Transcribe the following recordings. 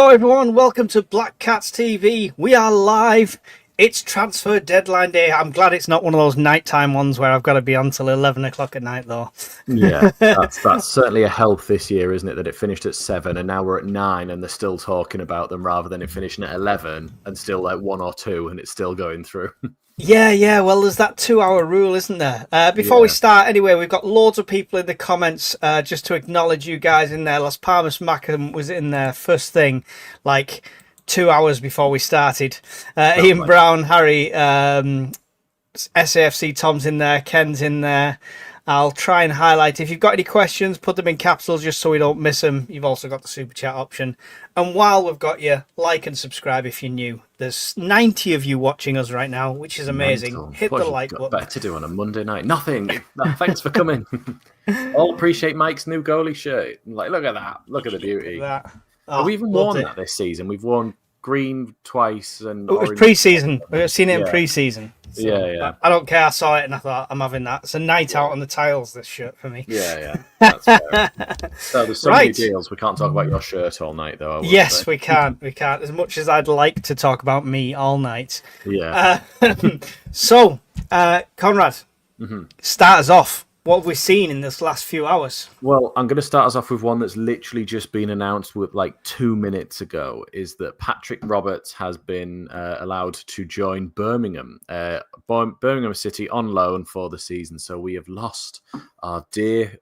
everyone, welcome to Black Cats TV. We are live. It's transfer deadline day. I'm glad it's not one of those nighttime ones where I've got to be on till 11 o'clock at night, though. Yeah, that's certainly a help this year, isn't it? That it finished at 7 and now we're at 9 and they're still talking about them rather than it finishing at 11 and still like 1 or 2 and it's still going through. Yeah. Well, there's that 2-hour rule, isn't there? Before we start, anyway, we've got loads of people in the comments just to acknowledge you guys in there. Las Palmas Macam was in there first thing, like 2 hours before we started. Ian Brown, Harry, SAFC Tom's in there, Ken's in there. I'll try and highlight. If you've got any questions, put them in capitals just so we don't miss them. You've also got the super chat option. And while we've got you, like and subscribe if you're new. There's 90 of you watching us right now, which is amazing. Mental. Hit the like button. Better to do on a Monday night. Nothing. Thanks for coming. All appreciate Mike's new goalie shirt. Like, look at that. Look at the beauty. We even worn that this season. We've worn green twice and it was pre-season. We've seen it in pre-season. So yeah. I don't care. I saw it and I thought, I'm having that. It's a night out on the tiles, this shirt for me. Yeah. That's fair. So there's so many deals. We can't talk about your shirt all night, though. Yes, we can't. As much as I'd like to talk about me all night. Yeah. So, Conrad, start us off. What have we seen in this last few hours? Well, I'm going to start us off with one that's literally just been announced with like 2 minutes ago, is that Patrick Roberts has been allowed to join Birmingham. Birmingham City on loan for the season. So we have lost our dear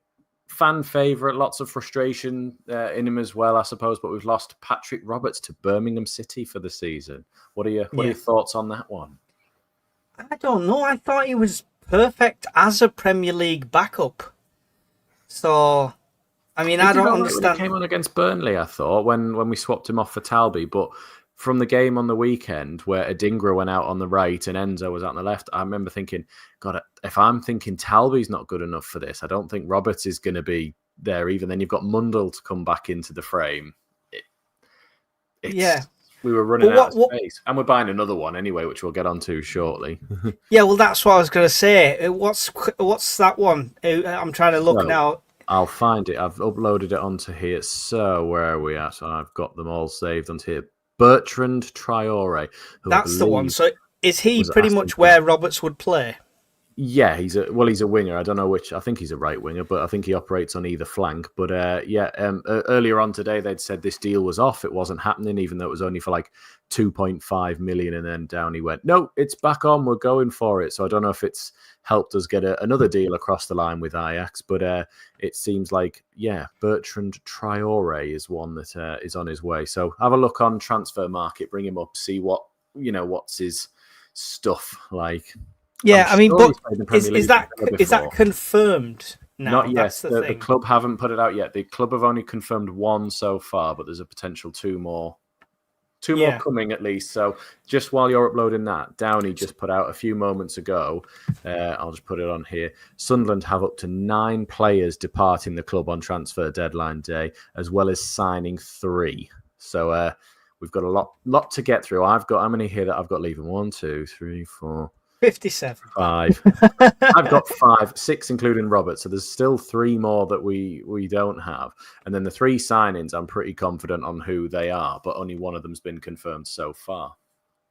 fan favourite. Lots of frustration in him as well, I suppose. But we've lost Patrick Roberts to Birmingham City for the season. What are your thoughts on that one? I don't know. I thought he was perfect as a Premier League backup. So, I mean, I don't understand. He came on against Burnley, I thought, when we swapped him off for Talby. But from the game on the weekend where Adingra went out on the right and Enzo was out on the left, I remember thinking, God, if I'm thinking Talby's not good enough for this, I don't think Roberts is going to be there even. Then you've got Mundell to come back into the frame. We were running out of space. And we're buying another one anyway, which we'll get onto shortly. Yeah, well, that's what I was going to say. What's that one? I'm trying to look now. I'll find it. I've uploaded it onto here. So where are we at? So I've got them all saved onto here. Bertrand Traore. That's the one. So is he pretty much where Roberts would play? Yeah, he's a winger. I don't know which. I think he's a right winger, but I think he operates on either flank. But earlier on today, they'd said this deal was off. It wasn't happening, even though it was only for like 2.5 million. And then Downey went, no, it's back on. We're going for it. So I don't know if it's helped us get another deal across the line with Ajax. But it seems like, Bertrand Traore is one that is on his way. So have a look on Transfer Market, bring him up, see what's his stuff like. Yeah, I mean, but is that confirmed now? Not yet. The club haven't put it out yet. The club have only confirmed one so far, but there's a potential two more coming at least. So just while you're uploading that, Downey just put out a few moments ago. I'll just put it on here. Sunderland have up to 9 players departing the club on transfer deadline day, as well as signing 3. So we've got a lot to get through. I've got how many here that I've got leaving? 1, 2, 3, 4. 57. 5. I've got 5, 6 including Robert. So there's still 3 more that we don't have. And then the 3 signings, I'm pretty confident on who they are, but only one of them's been confirmed so far.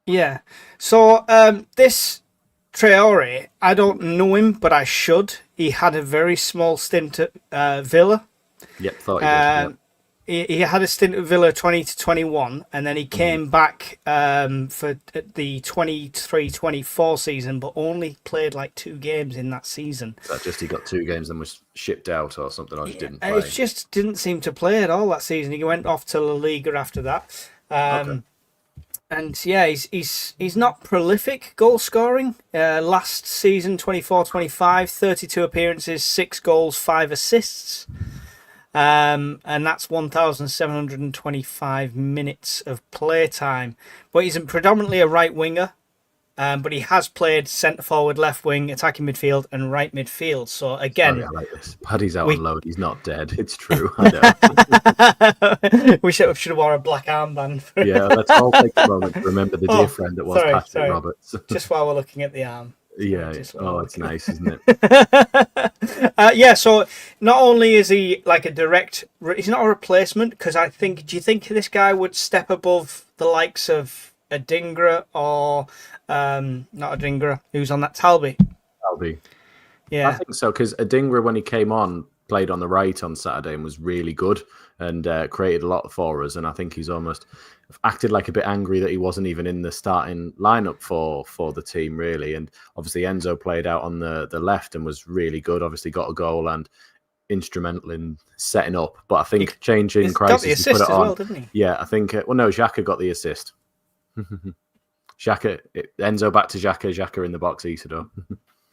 Yeah. So this Traore, I don't know him, but I should. He had a very small stint at Villa. Yep, thought he did. Yeah. He had a stint at Villa 20 to 21, and then he came back for the 23-24 season, but only played like 2 games in that season. Is that just he got 2 games and was shipped out or something, or just didn't play? It just didn't seem to play at all that season. He went off to La Liga after that. Okay. And he's not prolific goal scoring. Last season, 24-25, 32 appearances, 6 goals, 5 assists. And that's 1,725 minutes of play time. But he's predominantly a right winger, but he has played centre forward, left wing, attacking midfield, and right midfield. So again, I like this. Paddy's out on load. He's not dead. It's true. I know. We should have worn a black armband. Yeah, let's all take a moment to remember the dear friend that was Patrick Roberts. Just while we're looking at the arm. Yeah. Oh, it's nice, isn't it? Yeah, so not only is he like he's not a replacement, because do you think this guy would step above the likes of Adingra or, not Adingra, who's on that Talby? Talby. I Yeah. think so, because Adingra, when he came on, played on the right on Saturday and was really good and created a lot for us. And I think he's almost acted like a bit angry that he wasn't even in the starting lineup for the team, really. And obviously Enzo played out on the left and was really good. Obviously got a goal and instrumental in setting up. But I think changing He's got the crisis, he put assist it as on. well, didn't he? Yeah, I think. Well, no, Xhaka got the assist. Xhaka, Enzo back to Xhaka. Xhaka in the box, Isidore.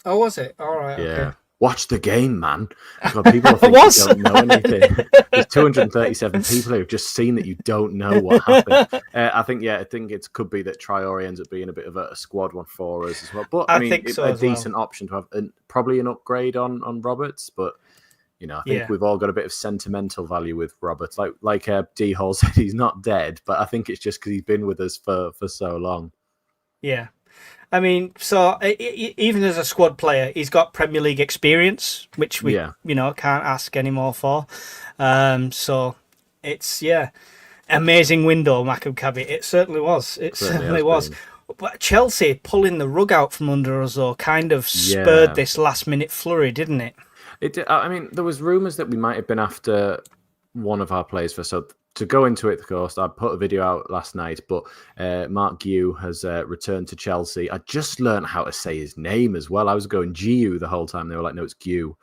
Oh, was it? All right. Yeah. Okay. Watch the game, man. God, people think you don't know anything. There's 237 people who've just seen that you don't know what happened. I think it could be that Traore ends up being a bit of a squad one for us as well. But I mean, think so a decent option to have, probably an upgrade on Roberts. But I think we've all got a bit of sentimental value with Roberts. Like D Hall said, he's not dead, but I think it's just because he's been with us for so long. Yeah. I mean, so even as a squad player, he's got Premier League experience, which we can't ask any more for. So it's amazing window, Mackem Cabby. It certainly was. It certainly was. But Chelsea pulling the rug out from under us, though, kind of spurred this last minute flurry, didn't it? It did. I mean, there was rumours that we might have been after one of our players for so. To go into it, of course, I put a video out last night, but Mark Guiu has returned to Chelsea. I just learned how to say his name as well. I was going Giu the whole time. They were like, no, it's Guiu.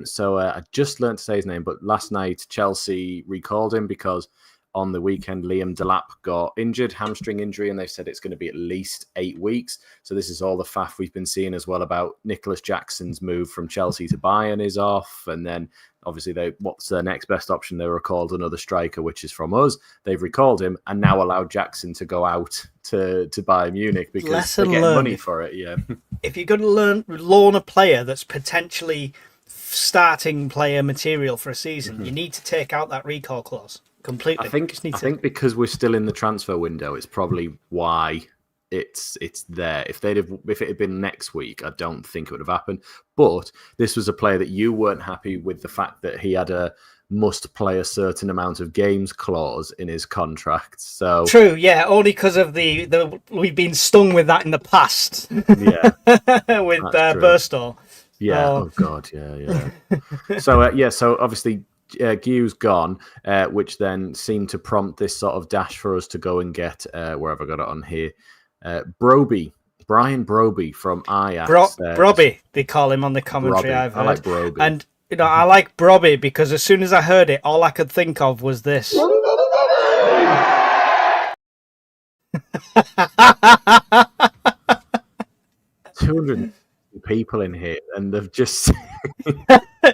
So I just learned to say his name. But last night, Chelsea recalled him because on the weekend, Liam Delap got injured, hamstring injury, and they've said it's going to be at least 8 weeks. So this is all the faff we've been seeing as well about Nicholas Jackson's move from Chelsea to Bayern is off. And then obviously, what's their next best option? They recalled another striker, which is from us. They've recalled him and now allowed Jackson to go out to Bayern Munich because they're getting money for it. Yeah. If you're going to loan a player that's potentially starting player material for a season, you need to take out that recall clause completely. I think because we're still in the transfer window, it's probably why it's there. If it had been next week, I don't think it would have happened. But this was a player that you weren't happy with the fact that he had a must play a certain amount of games clause in his contract. So true, yeah, only because of the we've been stung with that in the past. Yeah, with Burstow. Yeah. Oh God. Yeah. So obviously. Guiu's gone, which then seemed to prompt this sort of dash for us to go and get where have I got it on here? Brian Broby from Ajax. Broby, they call him on the commentary. Broby. I've heard. I like Broby, and I like Broby because as soon as I heard it, all I could think of was this. 200 people in here, and they've just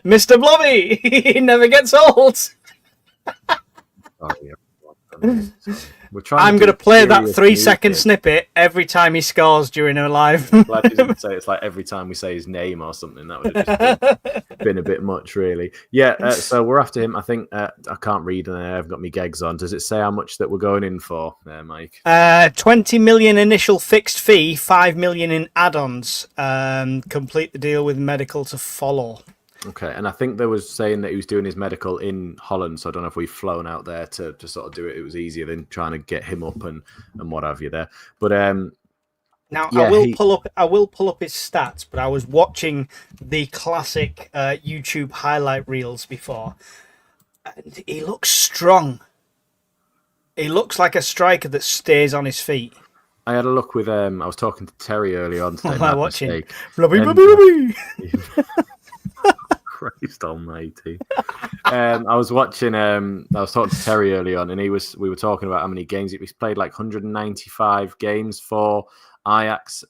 Mr. Blobby, he never gets old. I'm going to play that 3-second snippet every time he scores during a live. Glad you didn't say it's like every time we say his name or something. That would have just been a bit much, really. Yeah, so we're after him. I think I can't read, and I've got my gigs on. Does it say how much that we're going in for, Mike? 20 million initial fixed fee, 5 million in add-ons. Complete the deal with medical to follow. Okay, and I think they was saying that he was doing his medical in Holland, so I don't know if we've flown out there to sort of do it. It was easier than trying to get him up and what have you there. But now yeah, I will pull up his stats, but I was watching the classic YouTube highlight reels before, and he looks strong. He looks like a striker that stays on his feet. I had a look with I was talking to Terry earlier on today. What am I watching? Christ almighty. I was watching I was talking to Terry early on, and we were talking about how many games he's played, like 195 games for Ajax.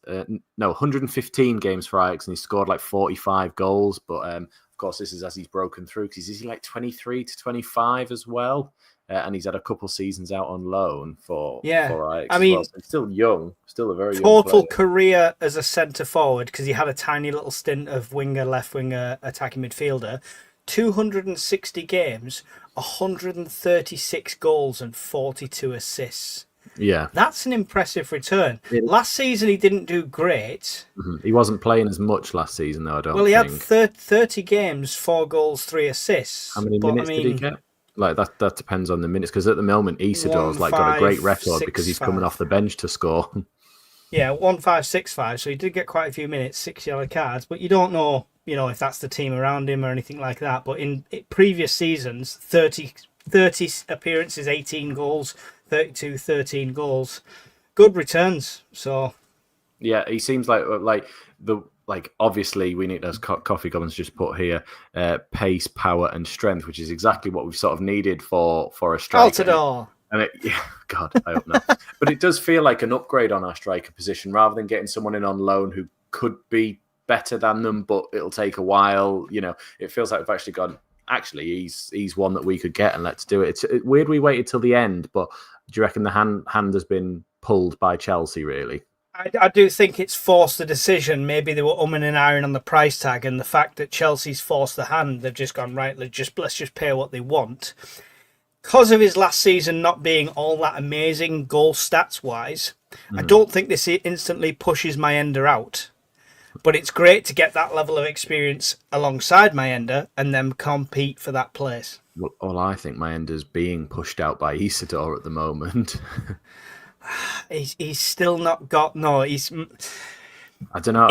115 games for Ajax, and he scored like 45 goals. But of course, this is as he's broken through, because he's like 23 to 25 as well. And he's had a couple seasons out on loan for Ajax. I mean, so he's still young, still a very young total player. Career as a centre forward, because he had a tiny little stint of winger, left winger, attacking midfielder. 260 games, 136 goals and 42 assists. Yeah. That's an impressive return. Last season, he didn't do great. He wasn't playing as much last season, though, I don't think. Well, he had 30 games, 4 goals, 3 assists. How many minutes did he get? Like, that depends on the minutes, because at the moment, Isidor's got a great record because he's coming off the bench to score. Yeah, 1-5-6-5, so he did get quite a few minutes, 6 yellow cards, but you don't know, if that's the team around him or anything like that. But in previous seasons, 30 appearances, 18 goals, 32, 13 goals. Good returns, so... Yeah, he seems obviously we need, as Coffee Goblins just put here, pace, power, and strength, which is exactly what we've sort of needed for a striker. Altidore. And God, I hope not. But it does feel like an upgrade on our striker position, rather than getting someone in on loan who could be better than them, but it'll take a while. It feels like we've actually gone. Actually, he's one that we could get, and let's do it. It's weird we waited till the end, but do you reckon the hand has been pulled by Chelsea? Really? I do think it's forced the decision. Maybe they were umming and ahhing on the price tag, and the fact that Chelsea's forced the hand, they've just gone, right, let's just pay what they want. Because of his last season not being all that amazing goal stats-wise, I don't think this instantly pushes Mayenda out. But it's great to get that level of experience alongside Mayenda and then compete for that place. Well, I think Mayenda's being pushed out by Isidore at the moment. He's still not got... No, he's... I don't know.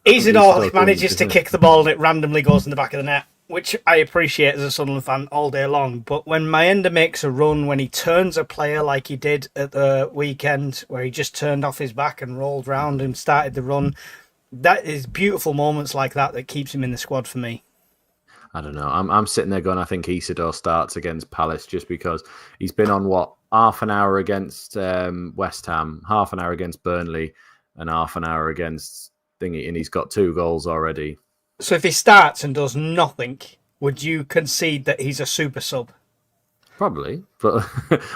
Isidore manages to kick the ball and it randomly goes in the back of the net, which I appreciate as a Sunderland fan all day long. But when Mayenda makes a run, when he turns a player like he did at the weekend, where he just turned off his back and rolled round and started the run, that is beautiful moments like that keeps him in the squad for me. I don't know. I'm sitting there going, I think Isidore starts against Palace just because he's been on, half an hour against West Ham, half an hour against Burnley, and half an hour against Thingy, and he's got 2 goals already. So if he starts and does nothing, would you concede that he's a super sub? Probably, but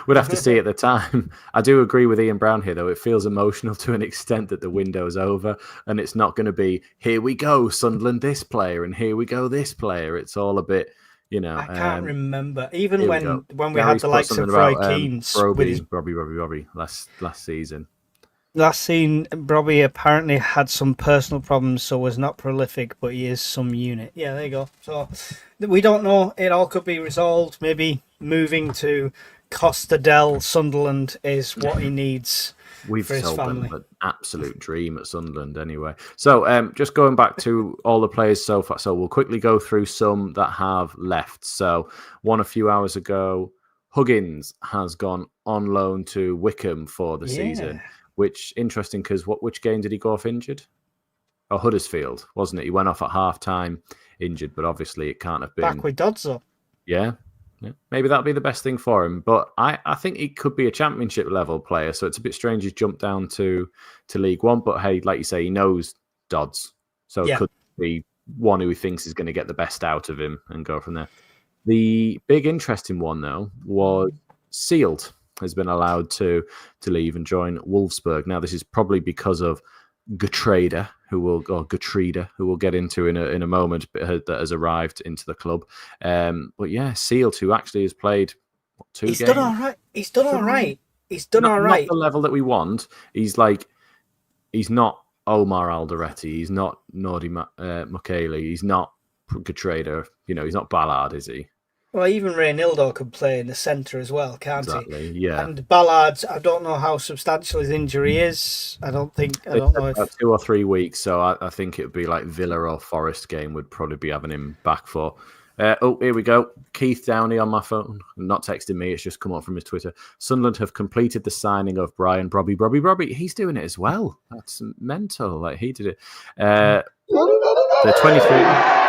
we'd have to see at the time. I do agree with Ian Brown here, though. It feels emotional to an extent that the window's over, and it's not going to be, here we go, Sunderland this player, and here we go this player. It's all a bit, I can't remember. Even when we Gary's had the likes of Roy Keane's... Robbie last season. Last seen, Robbie apparently had some personal problems, so was not prolific, but he is some unit. Yeah, there you go. So we don't know. It all could be resolved. Maybe moving to Costa del Sunderland is what he needs for his family. An absolute dream at Sunderland anyway. So just going back to all the players so far. So we'll quickly go through some that have left. So one a few hours ago, Huggins has gone on loan to Wickham for the season. Which interesting because which game did he go off injured? Oh, Huddersfield, wasn't it? He went off at half time injured, but obviously it can't have been back with Dodzo. Yeah. Maybe that'll be the best thing for him. But I think he could be a championship level player, so it's a bit strange he's jumped down to League One. But hey, like you say, he knows Dodds, so it could be one who he thinks is going to get the best out of him and go from there. The big interesting one though was Sealed has been allowed to leave and join Wolfsburg. Now, this is probably because of Gertrude, who we'll get into in a moment, that has arrived into the club. But yeah, Sealed, who actually has played 2 games. Done all right. He's done all right. Not the level that we want. He's not Omar Alderete. He's not Nordi Mukhele. He's not Gertrude. He's not Ballard, is he? Well, even Reynildo could play in the centre as well, can't he? Exactly, yeah. And Ballard, I don't know how substantial his injury is. I don't know if... 2 or 3 weeks, so I think it would be like Villa or Forest game would probably be having him back for. Here we go. Keith Downey on my phone. Not texting me, it's just come up from his Twitter. Sunderland have completed the signing of Brian Brobby. He's doing it as well. That's mental. Like, he did it. The 23...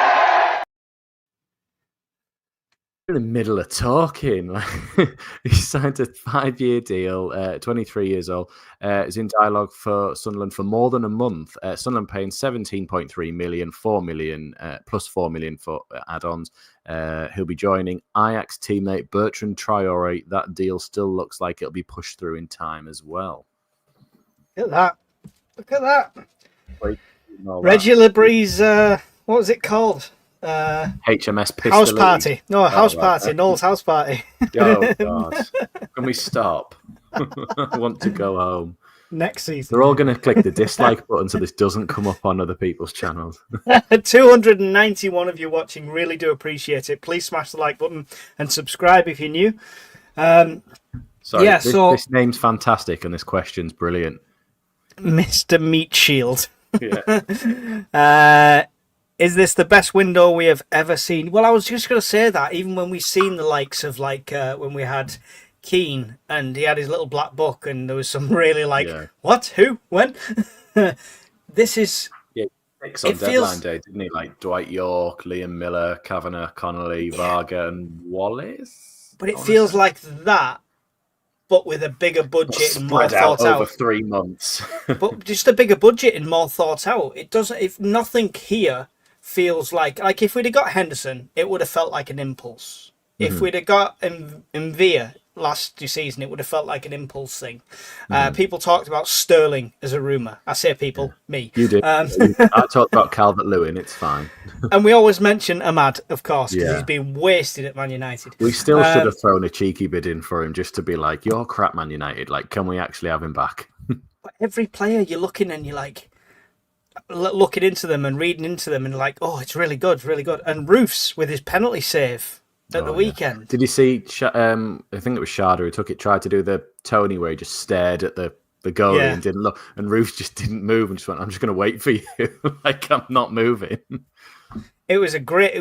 in the middle of talking. He signed a 5-year deal, 23 years old. Is in dialogue for Sunderland for more than a month. Sunderland paying 17.3 million, 4 million, plus 4 million for add-ons. He'll be joining Ajax teammate Bertrand Traore. That deal still looks like it'll be pushed through in time as well. Look at that. Reggie Labree's, what was it called? HMS Pistol House Party. No, House Party. Noel's House Party. Oh, God. Can we stop? I want to go home. Next season. They're all going to click the dislike button so this doesn't come up on other people's channels. 291 of you watching. Really do appreciate it. Please smash the like button and subscribe if you're new. Sorry, this name's fantastic and this question's brilliant. Mr. Meat Shield. Yeah. Is this the best window we have ever seen? Well, I was just going to say that even when we've seen the likes of when we had Keane and he had his little black book and there was some really what, who, when? This is... Yeah, on deadline day, didn't he? Like Dwight York, Liam Miller, Kavanagh, Connolly, Varga and Wallace. But it feels like that, but with a bigger budget and more thought out over 3 months. But just a bigger budget and more thought out. It doesn't. If nothing here feels like if we'd have got Henderson, it would have felt like an impulse. If we'd have got Mvia last season, it would have felt like an impulse thing. People talked about Sterling as a rumour. I say people, me. You did. I talked about Calvert-Lewin. It's fine. And we always mention Ahmad, of course, because he's been wasted at Man United. We still should have thrown a cheeky bid in for him just to be like, you're crap, Man United. Like, can we actually have him back? But every player you're looking and you're like, looking into them and reading into them and like, oh, it's really good, really good. And Roofs with his penalty save at the weekend. Did you see? I think it was Sharda who tried to do the Tony where he just stared at the goalie and didn't look, and Roofs just didn't move and just went, "I'm just going to wait for you." Like, I'm not moving. It was a great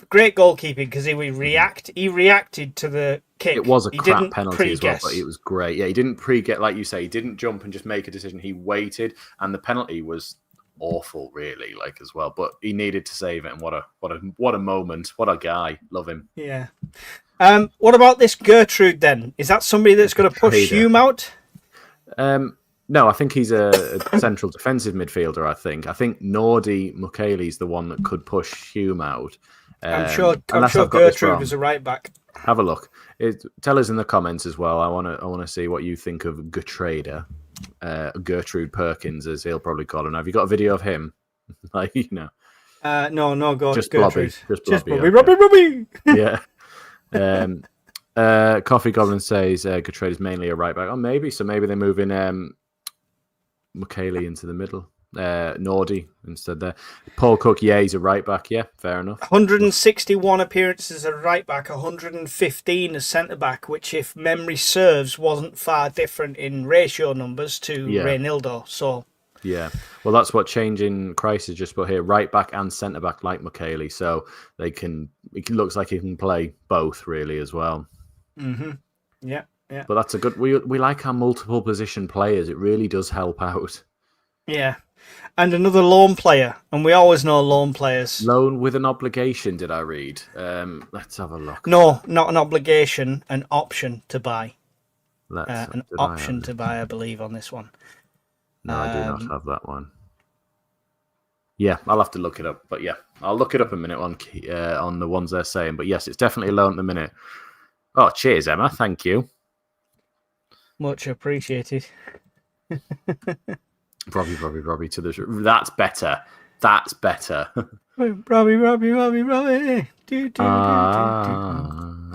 goalkeeping because he reacted to the kick. It was a crap penalty as well, but it was great. Yeah, he didn't pre-get, like you say, he didn't jump and just make a decision. He waited, and the penalty was awful, really, as well. But he needed to save it, and what a moment! What a guy! Love him. Yeah. What about this Gertrude then? Is that somebody that's going to push Hume out? No, I think he's a central defensive midfielder. I think Nordy Mukiele's the one that could push Hume out. I'm sure Gertrude was a right back. Have a look. Tell us in the comments as well. I want to see what you think of Gertrude Perkins, as he'll probably call him. Now, have you got a video of him? No, go just Gertrude. Blobby. Robbie. Yeah. Coffee Goblin says Gertrude is mainly a right back. Oh, maybe. So maybe they're moving Mukiele into the middle. Nordy instead there. Paul Cook, he's a right back. Yeah, fair enough. 161 appearances as a right back, 115 as centre back, which, if memory serves, wasn't far different in ratio numbers to Reynildo. So yeah, well, that's what changing Christ is just put here: right back and centre back, like Mukiele. So they can. It looks like he can play both really as well. Yeah. But that's a good. We like our multiple position players. It really does help out. Yeah. And another loan player, and we always know loan players. Loan with an obligation, did I read? Let's have a look. No, not an obligation, an option to buy. An option to buy, I believe, on this one. No, I do not have that one. Yeah, I'll have to look it up. But yeah, I'll look it up in a minute on the ones they're saying. But yes, it's definitely a loan at the minute. Oh, cheers, Emma. Thank you. Much appreciated. Robbie to the... That's better. Robbie.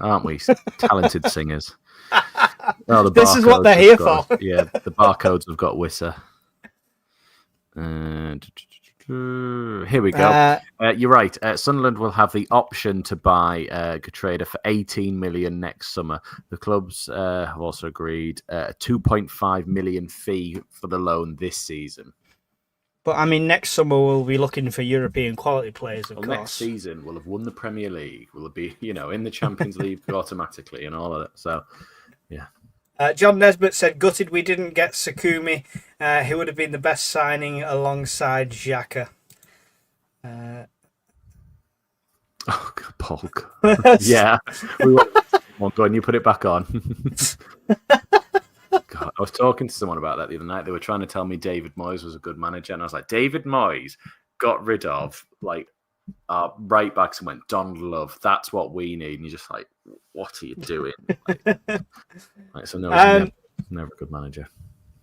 Aren't we talented singers? This is what they're here for. Yeah, the barcodes have got Wissa. Here we go. You're right. Sunderland will have the option to buy Gertrude for 18 million next summer. The clubs have also agreed a 2.5 million fee for the loan this season. But I mean, next summer we'll be looking for European quality players. Of course, next season we'll have won the Premier League. We'll be, in the Champions League automatically and all of that. So, yeah. John Nesbitt said, gutted we didn't get Sakumi. He would have been the best signing alongside Xhaka. Oh, God, Paul. Yeah. Go on, you put it back on. God, I was talking to someone about that the other night. They were trying to tell me David Moyes was a good manager. And I was like, David Moyes got rid of, our right backs and went, Donald Love, that's what we need. And you're just like, what are you doing? So no, he's never a good manager.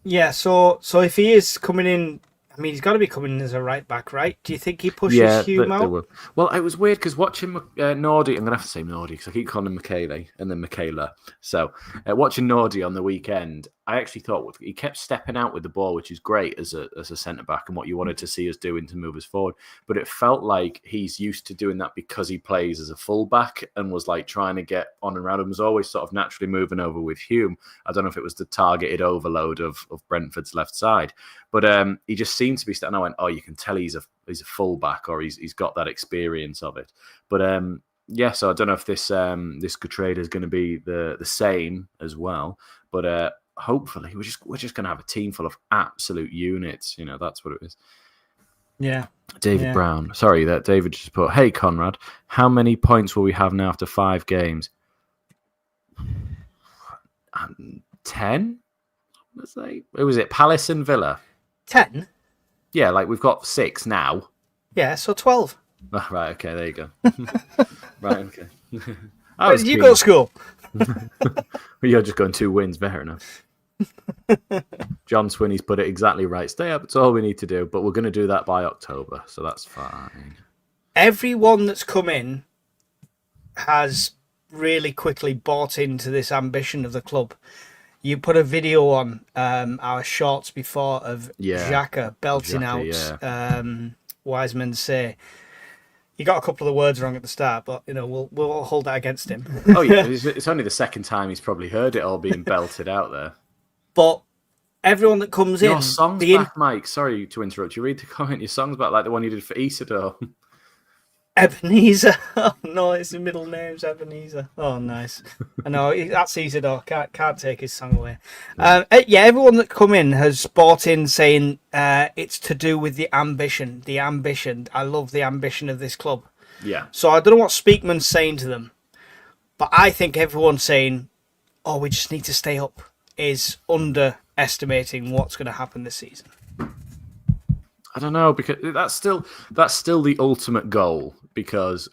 Yeah, so if he is coming in, I mean, he's got to be coming in as a right back, right? Do you think he pushes Hume out? Well, it was weird because watching Nordy, I'm going to have to say Nordy because I keep calling him Mukiele and then Michaela. So watching Nordy on the weekend, I actually thought he kept stepping out with the ball, which is great as a centre back and what you wanted to see us doing to move us forward. But it felt like he's used to doing that because he plays as a fullback and was like trying to get on and around him. Was always sort of naturally moving over with Hume. I don't know if it was the targeted overload of Brentford's left side, but he just seemed to be. And I went, oh, you can tell he's a fullback, or he's got that experience of it. But yeah, so I don't know if this Cutreda is going to be the same as well, but hopefully we're just going to have a team full of absolute units. That's what it is. Yeah. David Brown. Sorry, that David just put, hey, Conrad, how many points will we have now after 5 games? 10? Let's say. Was it Palace and Villa? 10? Yeah, like we've got 6 now. Yeah, so 12. Oh, right, okay, there you go. Right, okay. Where did you go to school? You're just going 2 wins, fair enough. John Swinney's put it exactly right. Stay up, it's all we need to do, but we're going to do that by October, so that's fine. Everyone that's come in has really quickly bought into this ambition of the club. You put a video on our shorts before of Xhaka belting out Wiseman say. You got a couple of the words wrong at the start, but we'll hold that against him. Oh yeah, it's only the second time he's probably heard it all being belted out there. But everyone that comes in, your song's back, Mike. Sorry to interrupt you. Read the comment. Your song's back, like the one you did for Isidore. Ebenezer. Oh no, it's the middle name's Ebenezer. Oh, nice. I know that's Isidore. Can't take his song away. Everyone that come in has bought in saying it's to do with the ambition. The ambition. I love the ambition of this club. Yeah. So I don't know what Speakman's saying to them, but I think everyone saying, "Oh, we just need to stay up," is underestimating what's going to happen this season. I don't know, because that's still the ultimate goal. Because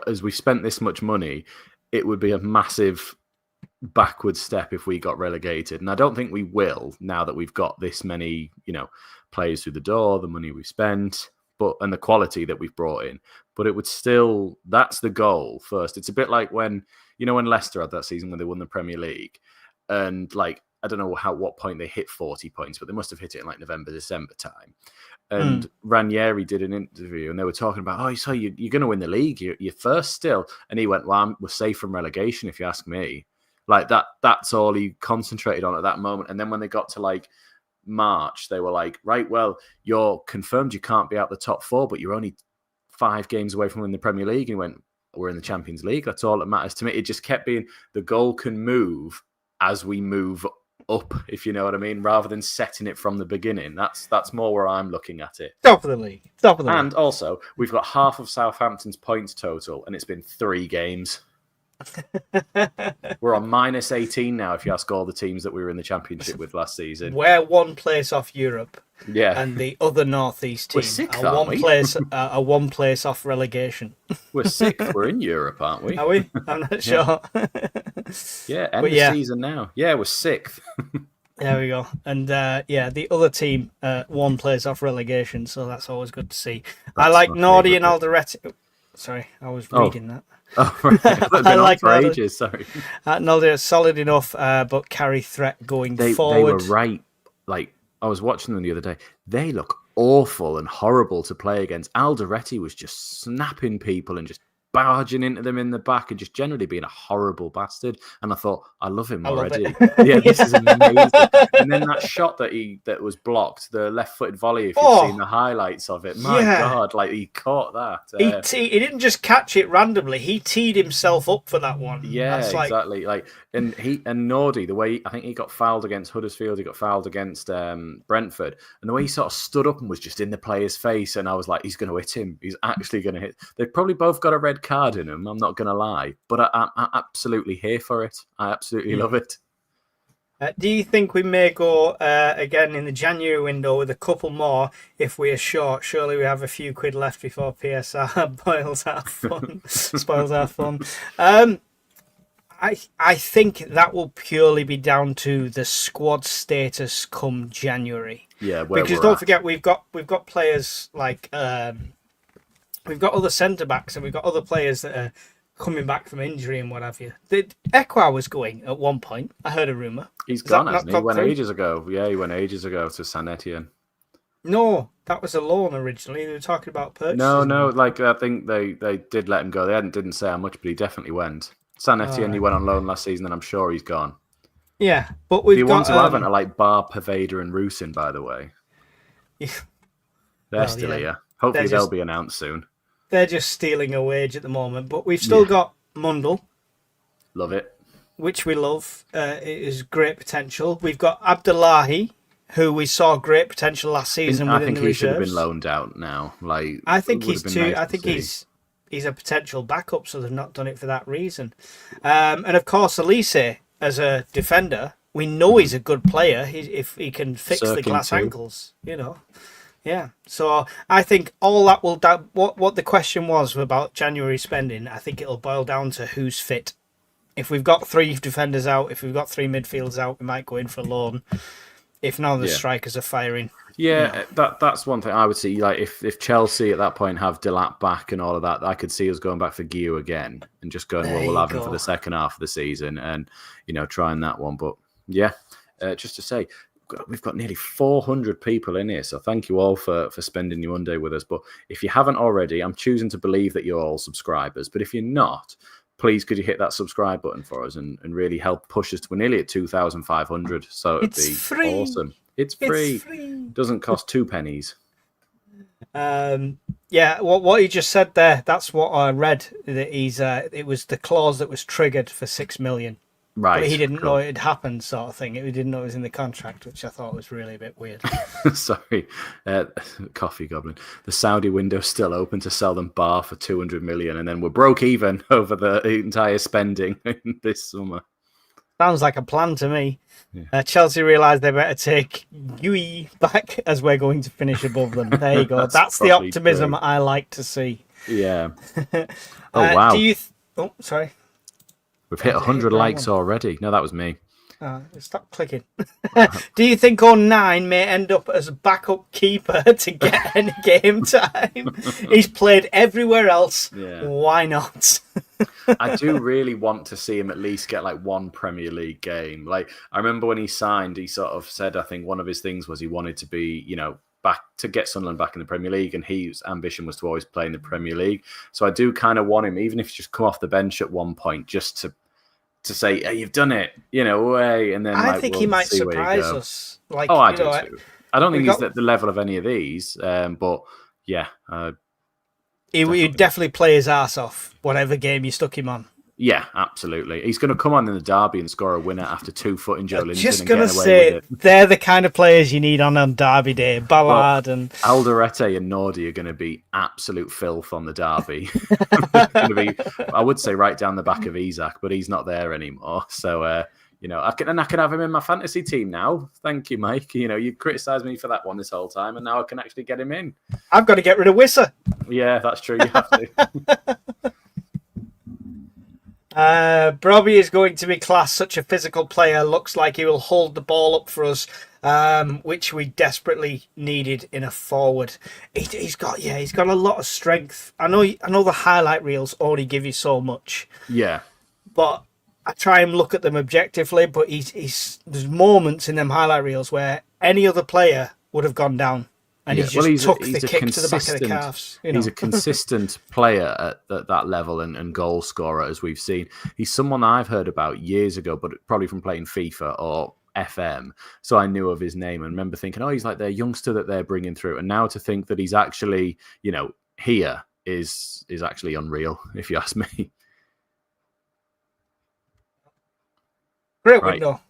as we spent this much money, it would be a massive backward step if we got relegated, and I don't think we will now that we've got this many, players through the door, the money we've spent, and the quality that we've brought in. But it would still, that's the goal first. It's a bit like when Leicester had that season when they won the Premier League, and like I don't know what point they hit 40 points, but they must have hit it in like November, December time. And Ranieri did an interview and they were talking about, oh, so you're going to win the league. You're first still. And he went, well, we're safe from relegation, if you ask me. Like that's all he concentrated on at that moment. And then when they got to like March, they were like, right, well, you're confirmed you can't be out the top 4, but you're only 5 games away from winning the Premier League. And he went, we're in the Champions League. That's all that matters to me. It just kept being the goal can move as we move up, if you know what I mean, rather than setting it from the beginning. That's more where I'm looking at it. Top of the league. And also, we've got half of Southampton's points total, and it's been 3 games. We're on minus 18 now, if you ask all the teams that we were in the Championship with last season. We're 1 place off Europe. Yeah. And the other Northeast team we're 6th, are aren't we? are 1 place off relegation. We're 6th. We're in Europe, aren't we? Are we? I'm not sure. Yeah, end of season now. Yeah, we're 6th. There we go. And the other team 1 place off relegation, so that's always good to see. I like Nordi and Alderete. Sorry, I was reading that. Oh, right. I like for ages, sorry. Nolde is solid enough, but carry threat going forward. They were right. Like, I was watching them the other day. They look awful and horrible to play against. Alderete was just snapping people and just barging into them in the back and just generally being a horrible bastard. And I thought, I love him already. This is amazing. And then that shot that was blocked, the left-footed volley, if you've seen the highlights of it, my God, like he caught that. He didn't just catch it randomly. He teed himself up for that one. Yeah, exactly. And Nordi, the way I think he got fouled against Huddersfield, he got fouled against Brentford, and the way he sort of stood up and was just in the player's face, and I was like, he's going to hit him. He's actually going to hit. They've probably both got a red card in them, I'm not going to lie, but I'm absolutely here for it. I absolutely love it. Do you think we may go again in the January window with a couple more if we are short? Surely we have a few quid left before PSR spoils our fun. I think that will purely be down to the squad status come January. Yeah, because don't forget we've got players like we've got other centre backs and we've got other players that are coming back from injury and what have you. Enquiries was going at one point. I heard a rumour. He's gone, hasn't he? He went ages ago. Yeah, he went ages ago to San Etienne. No, that was a loan originally. They were talking about purchases. No. Like I think they did let him go. They didn't say how much, but he definitely went. San Etienne, he went on loan last season, and I'm sure he's gone. Yeah, but we've got... The ones who haven't are like Bar, Paveda, and Rusin, by the way. Yeah. They're still here. Hopefully they'll be announced soon. They're just stealing a wage at the moment, but we've still got Mundell. Love it. Which we love. It is great potential. We've got Abdullahi, who we saw great potential last season within the reserves. I think he should have been loaned out now. I think he's too. I think he's a potential backup, so they've not done it for that reason. And of course, Elise as a defender, we know he's a good player. If he can fix the glass ankles, Yeah. So I think all that will. What the question was about January spending, I think it'll boil down to who's fit. If we've got 3 defenders out, if we've got 3 midfielders out, we might go in for a loan. If none of the strikers are firing. Yeah, that's one thing I would see. Like if Chelsea at that point have Delap back and all of that, I could see us going back for Guiu again and just going, we'll have him for the second half of the season and trying that one. But yeah, just to say, we've got nearly 400 people in here, so thank you all for spending your Monday with us. But if you haven't already, I'm choosing to believe that you're all subscribers. But if you're not, please could you hit that subscribe button for us and really help push us to... We're nearly at 2,500, so it'd be awesome. It's free. Doesn't cost 2 pennies. Yeah, what he just said there, that's what I read. That it was the clause that was triggered for 6 million. Right. But he didn't know it had happened, sort of thing. He didn't know it was in the contract, which I thought was really a bit weird. Sorry. Coffee Goblin. The Saudi window's still open to sell them Bar for 200 million, and then we're broke even over the entire spending this summer. Sounds like a plan to me. Yeah. Chelsea realised they better take Yui back as we're going to finish above them. There you go. That's the optimism I like to see. Yeah. Oh, wow. Sorry. We've hit 100 likes already. No, that was me. Stop clicking. Do you think 09 may end up as a backup keeper to get any game time? He's played everywhere else. Yeah. Why not? I do really want to see him at least get like 1 Premier League game. Like I remember when he signed, he sort of said, I think one of his things was he wanted to be, back to get Sunderland back in the Premier League, and his ambition was to always play in the Premier League. So I do kind of want him, even if he's just come off the bench at one point, just to say, hey, you've done it, away, and then I think he might surprise us. Like, I do too. I don't think he's at the level of any of these, but yeah, he would definitely play his ass off whatever game you stuck him on. Yeah, absolutely. He's going to come on in the derby and score a winner after 2-footing Joe Linton. Just going to say, they're the kind of players you need on derby day. Ballard and... Alderete and Nordy are going to be absolute filth on the derby. Going to be, I would say, right down the back of Isaac, but he's not there anymore. So, I can have him in my fantasy team now. Thank you, Mike. You've criticised me for that one this whole time, and now I can actually get him in. I've got to get rid of Wissa. Yeah, that's true. You have to. Brobbey is going to be class. Such a physical player. Looks like he will hold the ball up for us, which we desperately needed in a forward. He's got a lot of strength. I know the highlight reels only give you so much. Yeah, but I try and look at them objectively. But there's moments in them highlight reels where any other player would have gone down. And he's took the kick to the back of the calves. He's a consistent player at that level and goal scorer, as we've seen. He's someone I've heard about years ago, but probably from playing FIFA or FM. So I knew of his name and remember thinking, he's like their youngster that they're bringing through. And now to think that he's actually, here is actually unreal, if you ask me. Great window.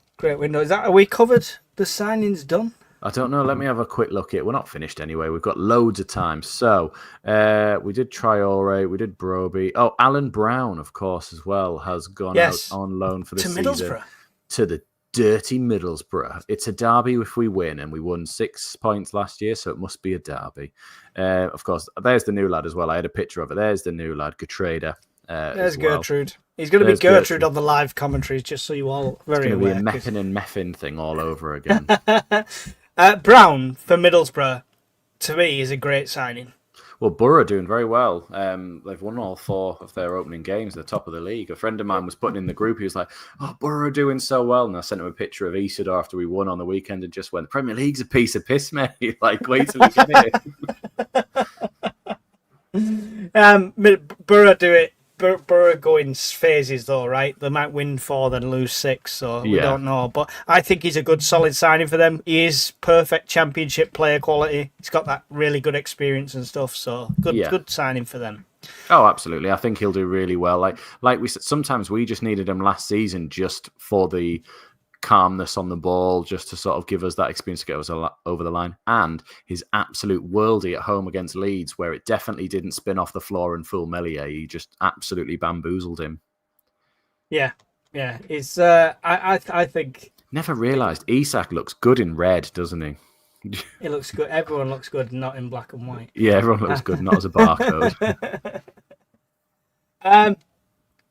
Are we covered? The signing's done? I don't know. Let me have a quick look here. We're not finished anyway. We've got loads of time. So we did Traore, we did Brobbey. Oh, Alan Brown, of course, as well, has gone out on loan for the season. Middlesbrough. To the dirty Middlesbrough. It's a derby if we win, and we won 6 points last year, so it must be a derby. Of course, there's the new lad as well. I had a picture of it. There's the new lad, Gertrude. There's Gertrude. He's going to be Gertrude on the live commentaries, just so you all very aware. It's going to be a Meffin and Meffin thing all over again. Brown for Middlesbrough, to me, is a great signing. Well, Borough are doing very well. They've won all 4 of their opening games. They're top of the league. A friend of mine was putting in the group. He was like, "Oh, Borough are doing so well." And I sent him a picture of Isidore after we won on the weekend and just went, "The Premier League's a piece of piss, mate. Like, wait till we get it." Borough do it. Borough go in phases, though, right? They might win 4, then lose 6, so we don't know. But I think he's a good, solid signing for them. He is perfect Championship player quality. He's got that really good experience and stuff, so good signing for them. Oh, absolutely. I think he'll do really well. Like we said, sometimes we just needed him last season just for the calmness on the ball, just to sort of give us that experience to get us over the line. And his absolute worldie at home against Leeds, where it definitely didn't spin off the floor and fool Meslier. He just absolutely bamboozled him. Yeah. It's I think never realised Isak looks good in red, doesn't he? It looks good. Everyone looks good, not in black and white. Yeah, everyone looks good, not as a barcode.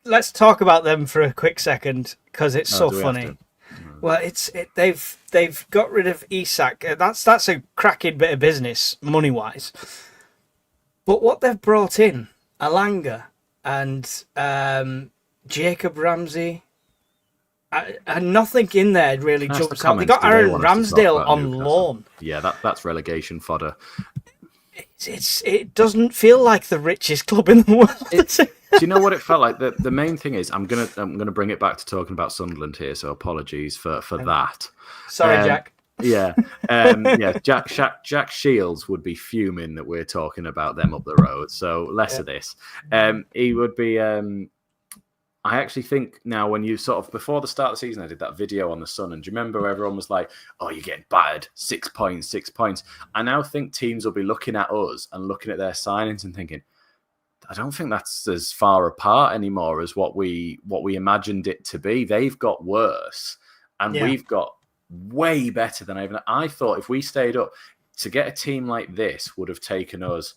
Let's talk about them for a quick second because it's so funny. Well, they've got rid of Isak. That's a cracking bit of business money wise. But what they've brought in, Alanga and Jacob Ramsey, and nothing in there really jumps out. They got Aaron Ramsdale on loan. Yeah, that's relegation fodder. It doesn't feel like the richest club in the world. Do you know what it felt like? The main thing is I'm gonna bring it back to talking about Sunderland here. So apologies for that. Sorry, Jack. Yeah, Jack Shields would be fuming that we're talking about them up the road. So less of this. He would be. I actually think now when you sort of before the start of the season, I did that video on the Sun, and do you remember where everyone was like, "Oh, you're getting battered, 6 points, 6 points." I now think teams will be looking at us and looking at their signings and thinking, I don't think that's as far apart anymore as what we imagined it to be. They've got worse, and we've got way better than I thought. If we stayed up, to get a team like this would have taken us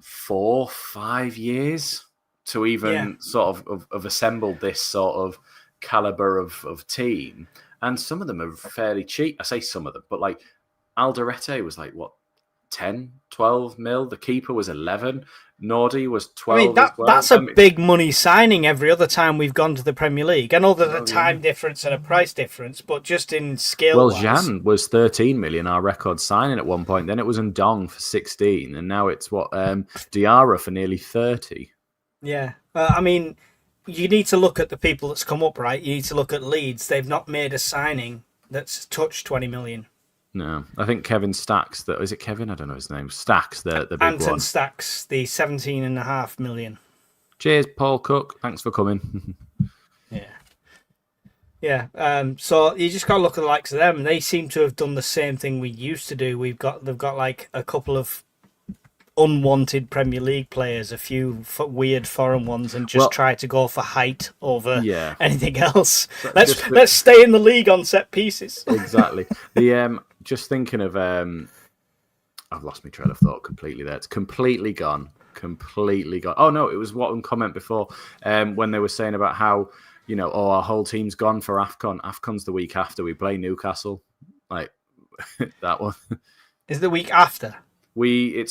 4-5 years to even sort of assembled this sort of caliber of team. And some of them are fairly cheap. I say some of them, but like Alderete was like, what, 10, 12 mil? The keeper was 11. Nordy was 12. I mean, that's a big money signing every other time we've gone to the Premier League. I know there's a time difference and a price difference, but just in scale. Well, Jan was 13 million, our record signing at one point. Then it was Ndong for 16, and now it's Diarra for nearly 30. Yeah. I mean, you need to look at the people that's come up, right? You need to look at Leeds. They've not made a signing that's touched 20 million. No, I think Kevin Stacks. Is it Kevin? I don't know his name. Stacks, the big Anton one. Stacks, the 17.5 million. Cheers, Paul Cook. Thanks for coming. Yeah. So you just got to look at the likes of them. They seem to have done the same thing we used to do. They've got like a couple of unwanted Premier League players, a few weird foreign ones, and just try to go for height over anything else. Let's stay in the league on set pieces. Exactly. Just thinking of I've lost my train of thought completely there. It's completely gone. Oh no, it was one comment before when they were saying about how our whole team's gone for AFCON. AFCON's the week after we play Newcastle. Like that one. Is the week after? We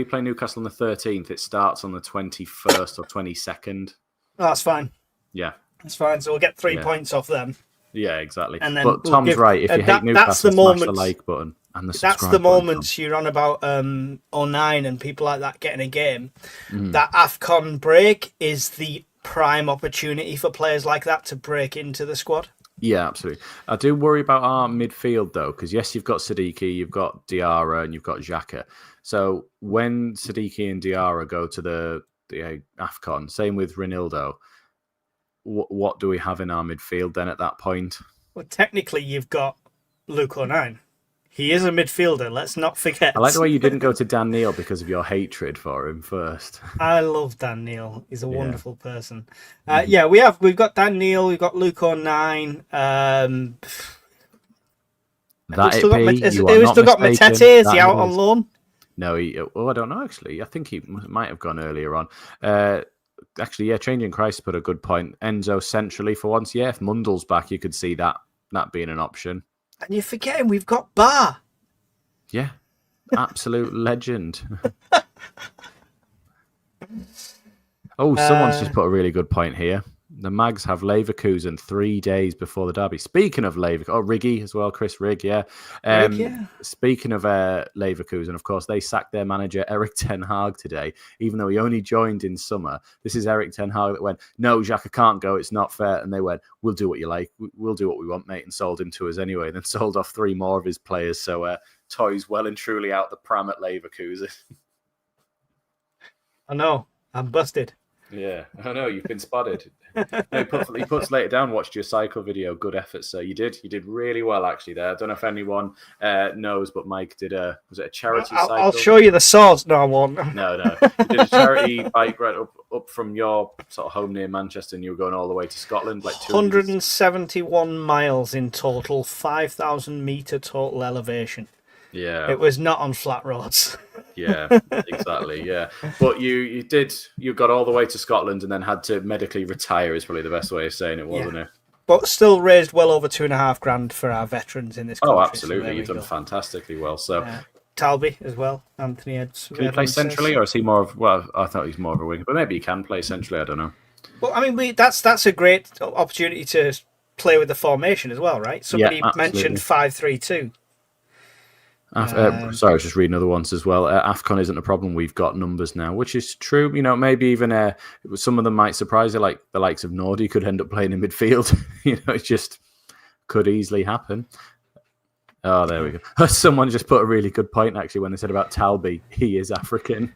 play Newcastle on the 13th. It starts on the 21st or 22nd. Oh, that's fine. Yeah. That's fine. So we'll get 3 points off them. Yeah, exactly. And then but Tom's right. If you hate Newcastle, smash the like button and the subscribe button. That's the moment you're on about 09 and people like that getting a game. That AFCON break is the prime opportunity for players like that to break into the squad. Yeah, absolutely. I do worry about our midfield, though, because, yes, you've got Siddiqui, you've got Diarra, and you've got Xhaka. So when Siddiqui and Diarra go to the AFCON, same with Ronaldo, what do we have in our midfield then at that point? Well, technically, you've got Luke O'Nien. He is a midfielder, let's not forget. I like the way you didn't go to Dan Neil because of your hatred for him first. I love Dan Neil. He's a wonderful person. We've got Dan Neil, we've got Luke O'Nien. We've still got Matete. Is he out on loan? No, I don't know, actually. I think he might have gone earlier on. Changing Christ put a good point. Enzo centrally for once. Yeah, if Mundell's back, you could see that being an option. And you're forgetting we've got Bar. Yeah, absolute legend. Oh, someone's just put a really good point here. The Mags have Leverkusen 3 days before the derby. Speaking of Leverkusen, Riggy as well, Chris Rigg, yeah. Speaking of Leverkusen, of course, they sacked their manager Eric Ten Hag today, even though he only joined in summer. This is Eric Ten Hag that went, no, Xhaka can't go, it's not fair. And they went, we'll do what you like. We'll do what we want, mate, and sold him to us anyway. Then sold off 3 more of his players. So Toy's well and truly out the pram at Leverkusen. I know, I'm busted. Yeah, I know, you've been spotted. He puts later down, watched your cycle video. Good effort, sir. You did really well, actually, there. I don't know if anyone knows, but Mike did was it a charity cycle? I'll show you the source. No, I won't. No. You did a charity bike ride up from your sort of home near Manchester, and you were going all the way to Scotland. Like 171 miles in total, 5,000 metre total elevation. Yeah. It was not on flat roads. Yeah, exactly. Yeah. But you got all the way to Scotland and then had to medically retire is probably the best way of saying it, wasn't it? But still raised well over $2,500 for our veterans in this country. Oh, absolutely. You've done fantastically well. So Talby as well, Anthony Ed's. Can he play centrally or is he more of, well, I thought he's more of a winger, but maybe he can play centrally, I don't know. Well, I mean, that's a great opportunity to play with the formation as well, right? Somebody mentioned 5-3-2. Sorry, I was just reading other ones as well. AFCON isn't a problem. We've got numbers now, which is true. You know, maybe even some of them might surprise you, like the likes of Nordy could end up playing in midfield. You know, it just could easily happen. Oh, there we go. Someone just put a really good point, actually, when they said about Talby. He is African.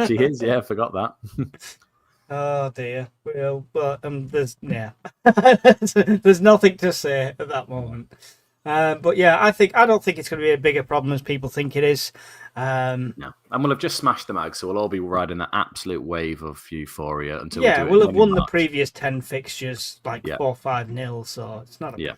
She is, yeah, I forgot that. Oh, dear. Well, but there's nothing to say at that moment. But yeah, I don't think it's going to be a bigger problem as people think it is. No, and we'll have just smashed the mag, so we'll all be riding that absolute wave of euphoria until we'll have won the previous 10 fixtures like 4-5-0. So it's not. Yeah,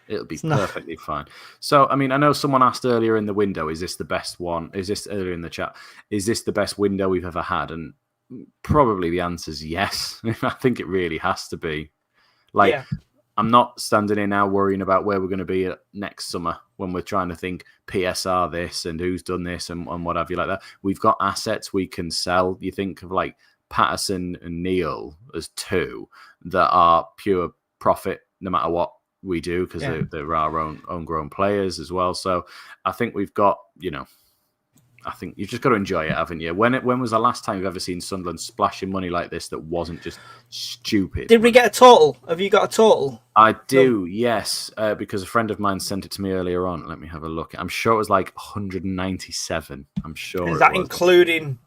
it'll be perfectly fine. So, I mean, I know someone asked earlier in the window, is this the best one? Is this earlier in the chat? Is this the best window we've ever had? And probably the answer is yes. I think it really has to be. I'm not standing here now worrying about where we're going to be next summer when we're trying to think PSR this and who's done this and what have you like that. We've got assets we can sell. You think of like Patterson and Neil as 2 that are pure profit no matter what we do because they're our own grown players as well. So I think we've got, I think you've just got to enjoy it, haven't you? When was the last time you've ever seen Sunderland splashing money like this that wasn't just stupid? Did we get a total? Have you got a total? I do, yes, because a friend of mine sent it to me earlier on. Let me have a look. I'm sure it was like 197. I'm sure. Is that including?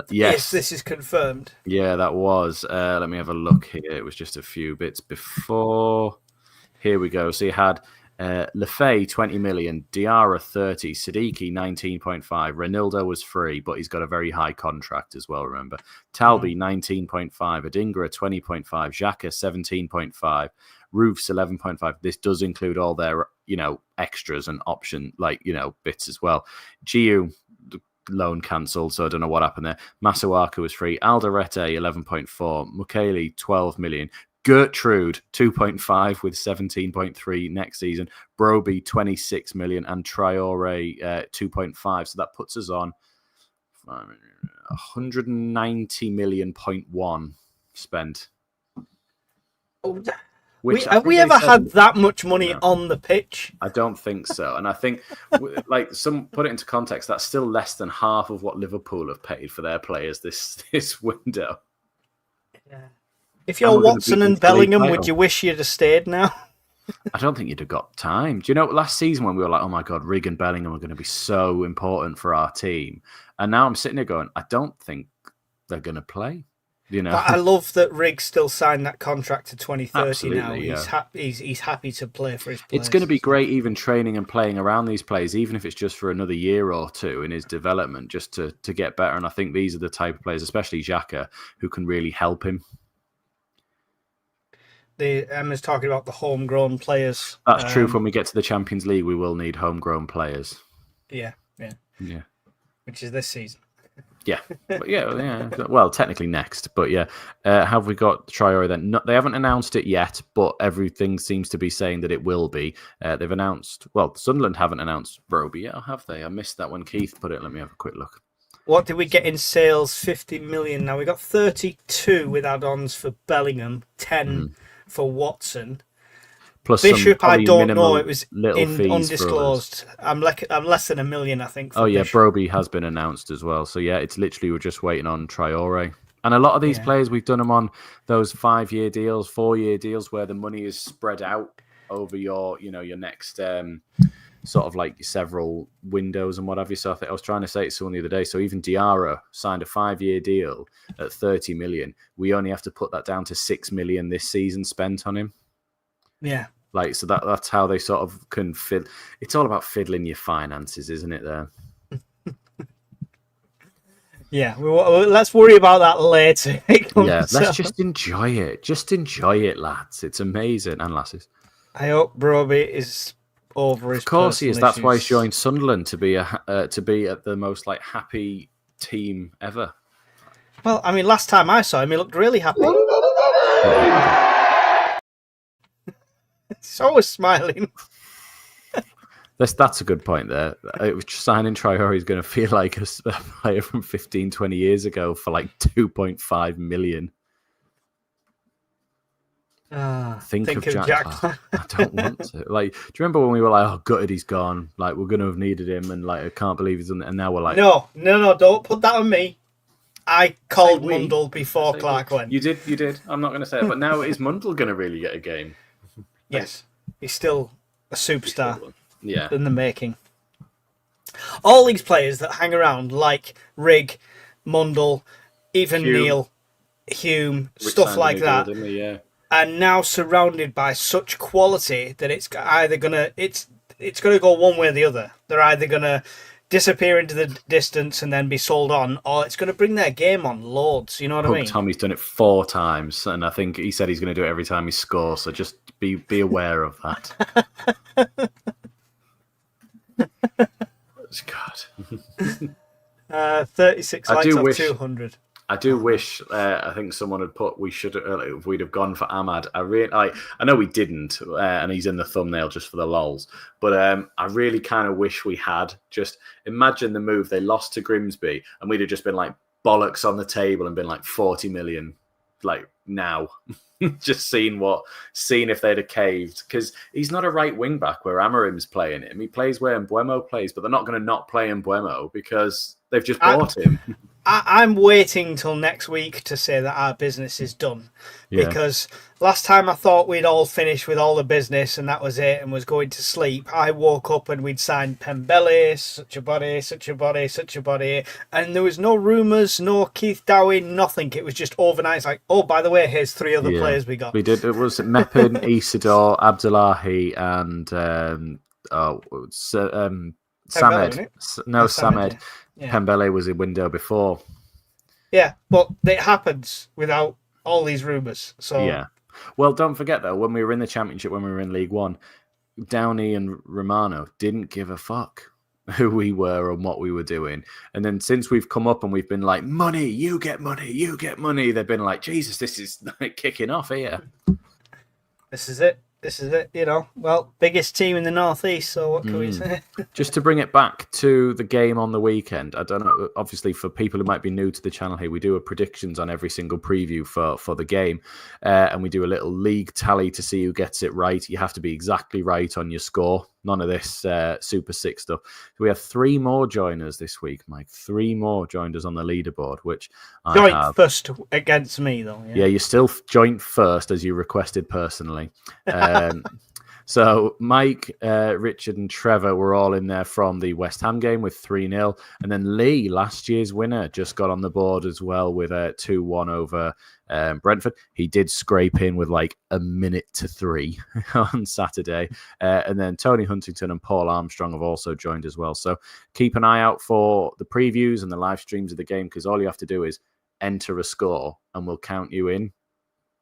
Yes, this is confirmed. Yeah, that was. Let me have a look here. It was just a few bits before. Here we go. So you had Lefay 20 million, Diarra 30, Siddiqui 19.5, Renildo was free, but he's got a very high contract as well, remember. Talby 19.5, Adingra 20.5, Xhaka 17.5, Roofs 11.5. This does include all their, extras and option, bits as well. Giu, the loan cancelled, so I don't know what happened there. Masuaku was free, Alderete 11.4, Mukele 12 million. Gertrude 2.5 with 17.3 next season, Broby 26 million, and Traore 2.5. So that puts us on 190 million.1 spent. Have we ever had that much money on the pitch? I don't think so. And I think, some put it into context, that's still less than half of what Liverpool have paid for their players this window. Yeah. If you're Watson and Bellingham, would you wish you'd have stayed now? I don't think you'd have got time. Do you know, last season when we were like, oh my God, Rigg and Bellingham are going to be so important for our team. And now I'm sitting there going, I don't think they're going to play. But I love that Rigg still signed that contract to 2030 Absolutely, now. He's happy to play for his players. It's going to be great even training and playing around these players, even if it's just for another year or two in his development, just to get better. And I think these are the type of players, especially Xhaka, who can really help him. Emma's talking about the homegrown players. That's true. When we get to the Champions League, we will need homegrown players. Yeah. Which is this season. Yeah. Well, technically next, but yeah. Have we got Traore then? No, they haven't announced it yet, but everything seems to be saying that it will be. They've announced. Well, Sunderland haven't announced Broby yet, have they? I missed that when Keith put it. Let me have a quick look. What did we get in sales? 50 million. Now we got 32 with add-ons for Bellingham, 10 for Watson. Plus Bishop, some I don't know. minimal It was little fees undisclosed. I'm less than $1 million, I think. Oh yeah, Bishop. Broby has been announced as well. So yeah, it's literally we're just waiting on Traore. And a lot of these players, we've done them on those 5-year deals, 4-year deals, where the money is spread out over your next sort of like several windows and what have you. So I was trying to say it to someone the other day. So even Diarra signed a 5-year deal at 30 million. We only have to put that down to 6 million this season spent on him. Yeah. Like, so that's how they sort of can fit. It's all about fiddling your finances, isn't it, there? Yeah, let's worry about that later. Yeah, let's just enjoy it. Just enjoy it, lads. It's amazing. And lasses. I hope Broby is over his. Of course he is. That's issues. why he's joined Sunderland to be at the most like happy team ever. Well, I mean, last time I saw him, he looked really happy. He's always smiling. That's a good point there. Signing Traore is going to feel like a player from 15, 20 years ago for like 2.5 million. Think of Jack. I don't want to. Like, do you remember when we were like, "Oh, gutted, he's gone. Like, we're going to have needed him," and like, I can't believe he's done it. And now we're like, no, don't put that on me. I called Mundle before Clark went. You did. I'm not going to say it, but now is Mundle going to really get a game? Yes, he's still a superstar. Yeah, in the making. All these players that hang around, like Rig, Mundle, even Neil, Hume, stuff like that, are now surrounded by such quality that it's either gonna go one way or the other. They're either gonna disappear into the distance and then be sold on, or it's gonna bring their game on loads. You know what I mean? Tommy's done it 4 times, and I think he said he's going to do it every time he scores. So just be aware of that. God. 36 likes off 200. I do wish. I think someone had put we should if we'd have gone for Ahmad. I know we didn't, and he's in the thumbnail just for the lols. But I really kind of wish we had. Just imagine the move they lost to Grimsby, and we'd have just been like bollocks on the table and been like 40 million, like now. Just seeing if they'd have caved, because he's not a right wing back where Amarim's playing him. He plays where Mbuemo plays, but they're not going to not play Mbuemo because they've just bought him. I'm waiting till next week to say that our business is done. Yeah. Because last time I thought we'd all finished with all the business and that was it and was going to sleep, I woke up and we'd signed Pembele, such a body. And there was no rumours, no Keith Dowie, nothing. It was just overnight. It's like, oh, by the way, here's 3 other players we got. We did. It was Mepin, Isidore, Abdullahi, and Samed. Samed. Yeah. Pembele was a window before. Yeah, but it happens without all these rumours. So yeah. Well, don't forget though, when we were in the Championship, when we were in League One, Downey and Romano didn't give a fuck who we were and what we were doing. And then since we've come up and we've been like, money, you get money, they've been like, Jesus, this is kicking off here. This is it. Well, biggest team in the Northeast, so what can we say? Just to bring it back to the game on the weekend, I don't know, obviously for people who might be new to the channel here, we do a predictions on every single preview for the game, and we do a little league tally to see who gets it right. You have to be exactly right on your score. None of this Super 6 stuff. So we have 3 more joiners this week, Mike. 3 more joined us on the leaderboard, which joint first against me, though. Yeah, you're still joint first, as you requested personally. So Mike, Richard and Trevor were all in there from the West Ham game with 3-0. And then Lee, last year's winner, just got on the board as well with a 2-1 over Brentford. He did scrape in with like a minute to 3 on Saturday. And then Tony Huntington and Paul Armstrong have also joined as well. So keep an eye out for the previews and the live streams of the game, because all you have to do is enter a score and we'll count you in.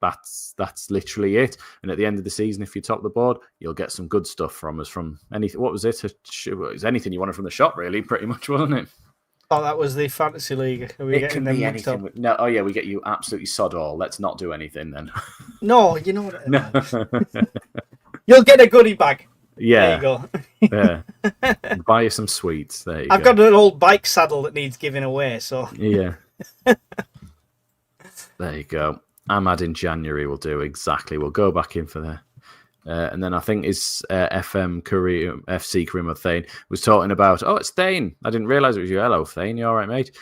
That's literally it. And at the end of the season, if you top the board, you'll get some good stuff from us. From anything, what was it? It was anything you wanted from the shop, really, pretty much, wasn't it? Oh, that was the fantasy league. Are we getting them mixed up? No, oh yeah, we get you absolutely sod all. Let's not do anything then. No, you know what? No. You'll get a goodie bag. Yeah. There you go. Yeah. Buy you some sweets. There you I've go. got an old bike saddle that needs giving away, so... Yeah. There you go. I'm adding January will do exactly. We'll go back in for there. And then I think it's FC Karim Thane was talking about, it's Thane. I didn't realise it was you. Hello, Thane. You all right, mate?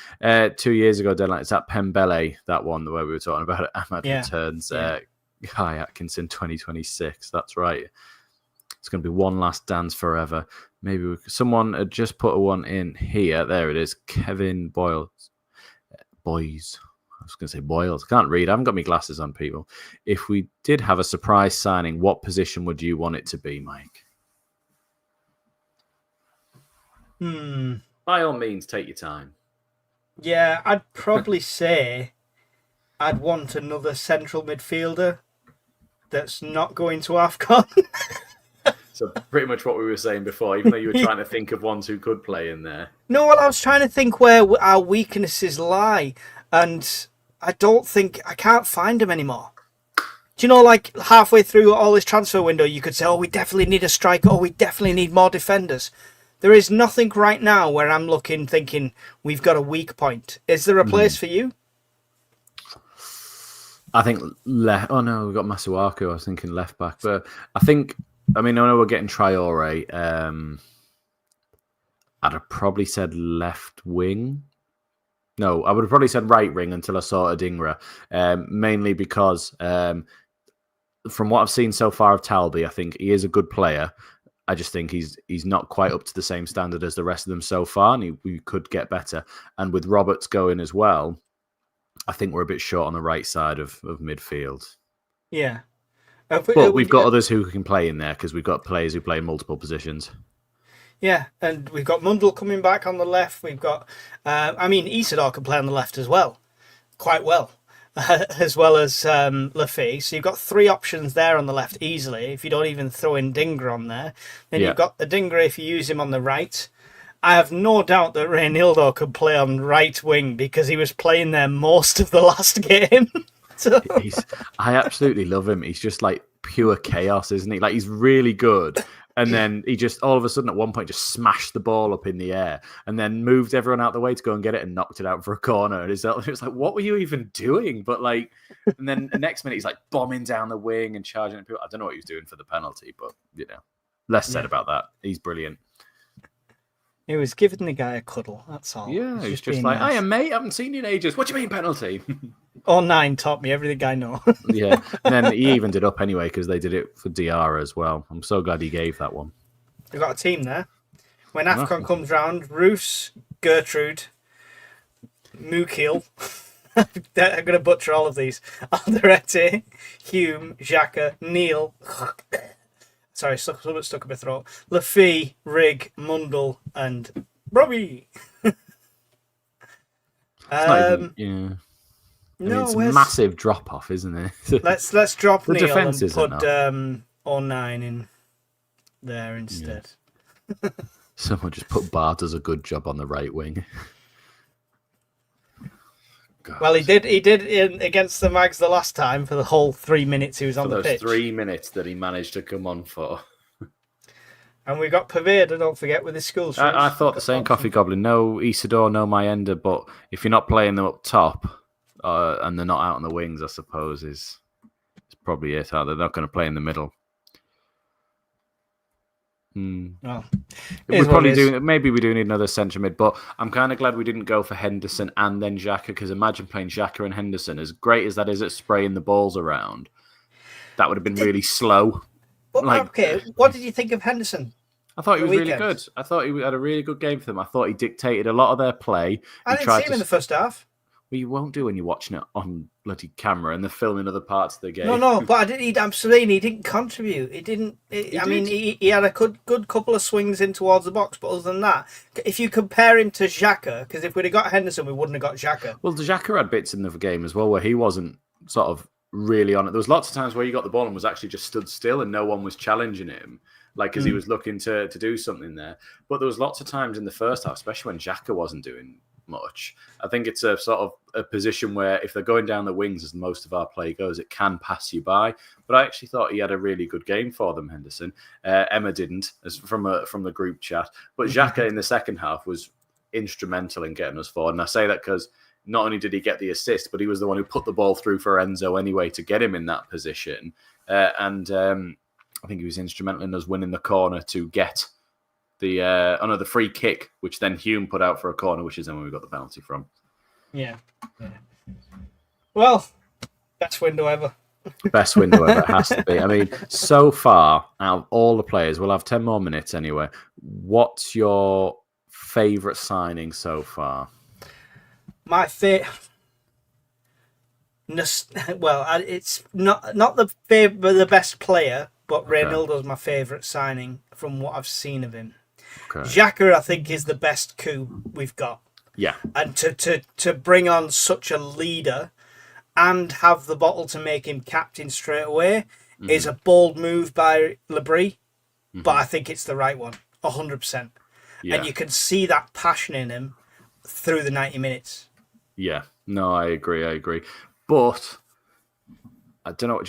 2 years ago, deadline. It's at Pembele, that one where we were talking about it. Ahmad returns. Kai Atkinson 2026. That's right. It's going to be one last dance forever. Maybe someone had just put a one in here. There it is. Kevin Boyles. Boys. I was going to say Boyles. I can't read. I haven't got my glasses on, people. If we did have a surprise signing, what position would you want it to be, Mike? By all means, take your time. Yeah, I'd probably say I'd want another central midfielder that's not going to AFCON. So pretty much what we were saying before, even though you were trying to think of ones who could play in there. No, well, I was trying to think where our weaknesses lie, and I can't find them anymore. Do you know, like halfway through all this transfer window, you could say, we definitely need a striker, we definitely need more defenders. There is nothing right now where I'm thinking, we've got a weak point. Is there a place for you? I think we've got Masuaku. I was thinking left back, but I know we're getting Traore. I'd have probably said left wing. No, I would have probably said right wing until I saw Adingra, mainly because from what I've seen so far of Talby, I think he is a good player. I just think he's not quite up to the same standard as the rest of them so far, and we could get better. And with Roberts going as well, I think we're a bit short on the right side of midfield. Yeah. But we've got others who can play in there because we've got players who play in multiple positions. Yeah, and we've got Mundell coming back on the left. We've got, Isidore can play on the left as well, quite well, as well as Lafay. So you've got three options there on the left easily, if you don't even throw in Dinger on there. Then you've got the Dinger if you use him on the right. I have no doubt that Reynildo could play on right wing because he was playing there most of the last game. So... I absolutely love him. He's just like pure chaos, isn't he? Like he's really good. And then he just all of a sudden at one point just smashed the ball up in the air and then moved everyone out the way to go and get it and knocked it out for a corner. And it was like, what were you even doing? But like, and then the next minute he's like bombing down the wing and charging at people. I don't know what he was doing for the penalty, but less said about that. He's brilliant. He was giving the guy a cuddle. That's all. Yeah, he's just like, nice. Hiya, mate. I haven't seen you in ages. What do you mean penalty? 09 taught me everything I know. Yeah, and then he evened it up anyway because they did it for Diarra as well. I'm so glad he gave that one. We've got a team there. When AFCON comes round, Roos, Gertrude, Mukil. I'm going to butcher all of these. Alderete, Hume, Xhaka, Neil. Sorry, stuck in my throat. Lafay, Rig, Mundell, and Robbie. It's a massive drop off, isn't it? let's drop the Neil and put 09 in there instead. Yeah. Someone just put Bart does a good job on the right wing. God. Well, he did against the Mags the last time for the whole 3 minutes he was on the pitch. 3 minutes that he managed to come on for. And we got Paveda, don't forget, with his school shoes. I thought the same, Coffee Goblin. No Isidore, no Mayenda, but if you're not playing them up top and they're not out on the wings, I suppose is probably it. They're not going to play in the middle. Well, maybe we do need another centre mid, but I'm kind of glad we didn't go for Henderson and then Xhaka, because imagine playing Xhaka and Henderson, as great as that is at spraying the balls around, that would have been really slow. Okay, what did you think of Henderson? I thought he was really good. I thought he had a really good game for them. I thought he dictated a lot of their play. I didn't see him in the first half. Well, you won't do when you're watching it on bloody camera and they're filming other parts of the game. No, but I didn't. He didn't contribute. He didn't. He had a good couple of swings in towards the box, but other than that, if you compare him to Xhaka, because if we'd have got Henderson, we wouldn't have got Xhaka. Well, Xhaka had bits in the game as well where he wasn't sort of really on it. There was lots of times where he got the ball and was actually just stood still and no one was challenging him, like because he was looking to do something there. But there was lots of times in the first half, especially when Xhaka wasn't doing much. I think it's a sort of a position where if they're going down the wings, as most of our play goes, it can pass you by. But I actually thought he had a really good game for them, Henderson. Emma didn't, as from the group chat. But Xhaka in the second half was instrumental in getting us forward. And I say that because not only did he get the assist, but he was the one who put the ball through for Enzo anyway to get him in that position. I think he was instrumental in us winning the corner to get the free kick, which then Hume put out for a corner, which is then when we got the penalty from. Yeah. Well, best window ever. Best window ever, it has to be. I mean, so far, out of all the players, we'll have 10 more minutes anyway. What's your favourite signing so far? My favorite. Well, it's not the best player, but okay. Reynoldo's my favourite signing from what I've seen of him. Okay. Xhaka, I think, is the best coup we've got. Yeah. And to bring on such a leader and have the bottle to make him captain straight away is a bold move by Labrie, but I think it's the right one, 100%. Yeah. And you can see that passion in him through the 90 minutes. Yeah. No, I agree. But I don't know,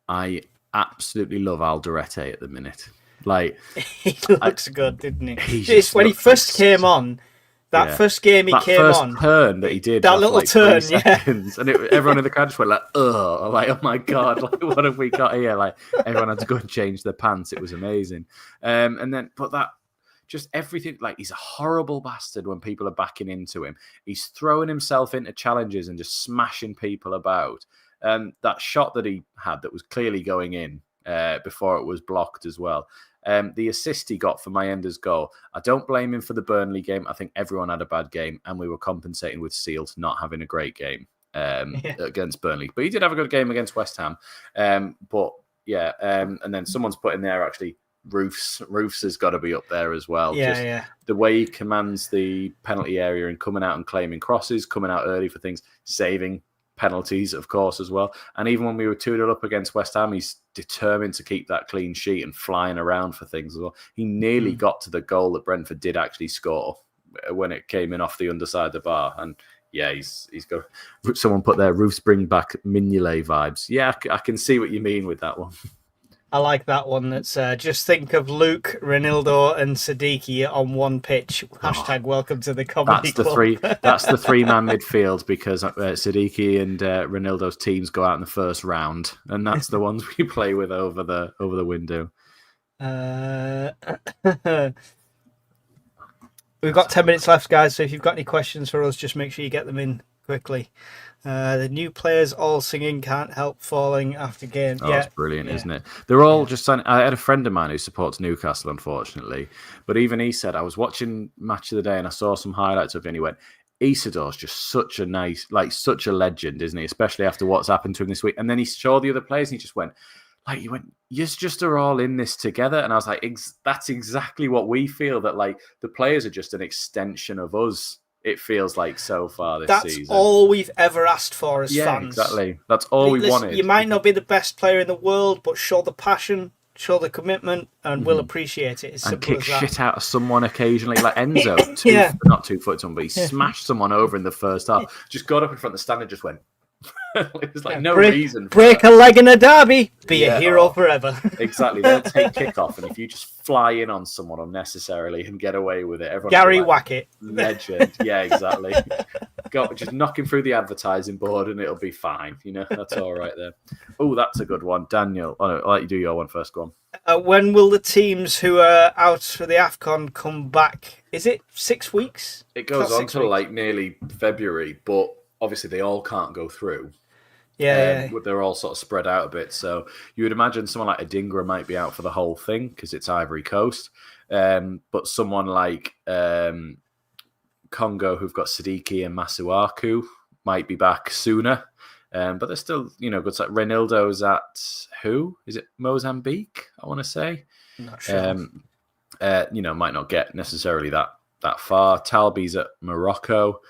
I absolutely love Alderete at the minute. Like he looks good, didn't he? When he first came on, first game he came on, that turn that he did, that little turn, seconds, and everyone in the crowd just went like, "Ugh!" Like, "Oh my god! Like, what have we got here?" Like, everyone had to go and change their pants. It was amazing. Just everything, like, he's a horrible bastard when people are backing into him. He's throwing himself into challenges and just smashing people about. That shot that he had that was clearly going in before it was blocked as well. The assist he got for Mayenda's goal, I don't blame him for the Burnley game. I think everyone had a bad game, and we were compensating with Seals not having a great game against Burnley. But he did have a good game against West Ham. And then someone's put in there, actually, Roofs has got to be up there as well. The way he commands the penalty area and coming out and claiming crosses, coming out early for things, saving penalties, of course, as well. And even when we were 2-0 up against West Ham, he's determined to keep that clean sheet and flying around for things as well. He nearly got to the goal that Brentford did actually score when it came in off the underside of the bar. And yeah, he's got someone put there, Roofs bring back Mignolet vibes. Yeah, I can see what you mean with that one. I like that one. That's just think of Luke, Ronaldo, and Siddiqui on one pitch. # welcome to the comedy club. That's the three-man midfield, because Siddiqui and Ronaldo's teams go out in the first round, and that's the ones we play with over the window. We've got 10 minutes left, guys. So if you've got any questions for us, just make sure you get them in quickly. The new players all singing "Can't Help Falling" after games. Oh, that's brilliant, isn't it? They're all just saying. I had a friend of mine who supports Newcastle, unfortunately, but even he said, I was watching Match of the Day and I saw some highlights of it, and he went, Isidor's just such a nice, like, such a legend, isn't he? Especially after what's happened to him this week. And then he saw the other players and he just went, you just are all in this together. And I was like, that's exactly what we feel, that, like, the players are just an extension of us. It feels like so far this season. That's all we've ever asked for as fans. Exactly. That's all we wanted. You might not be the best player in the world, but show the passion, show the commitment, and we'll appreciate it. And kick shit out of someone occasionally, like Enzo. Not 2 foot someone, but he smashed someone over in the first half. Just got up in front of the stand and just went. It was like no reason. Break a leg in a derby. Be a hero forever. Exactly. They'll take kickoff, and if you just fly in on someone unnecessarily and get away with it, everyone. Gary Wackett. Legend. Yeah, exactly. Just knock him through the advertising board, and it'll be fine. You know, that's all right there. Oh, that's a good one, Daniel. Oh, no, I'll let you do your one first. Go on. When will the teams who are out for the AFCON come back? Is it 6 weeks? It goes on till like nearly February, but obviously they all can't go through. They're all sort of spread out a bit. So you would imagine someone like Adingra might be out for the whole thing because it's Ivory Coast. But someone like Congo, who've got Siddiqui and Masuaku, might be back sooner. But they're still, good. Like Reynoldo's at who? Is it Mozambique? I want to say. Not sure. Might not get necessarily that far. Talbi's at Morocco,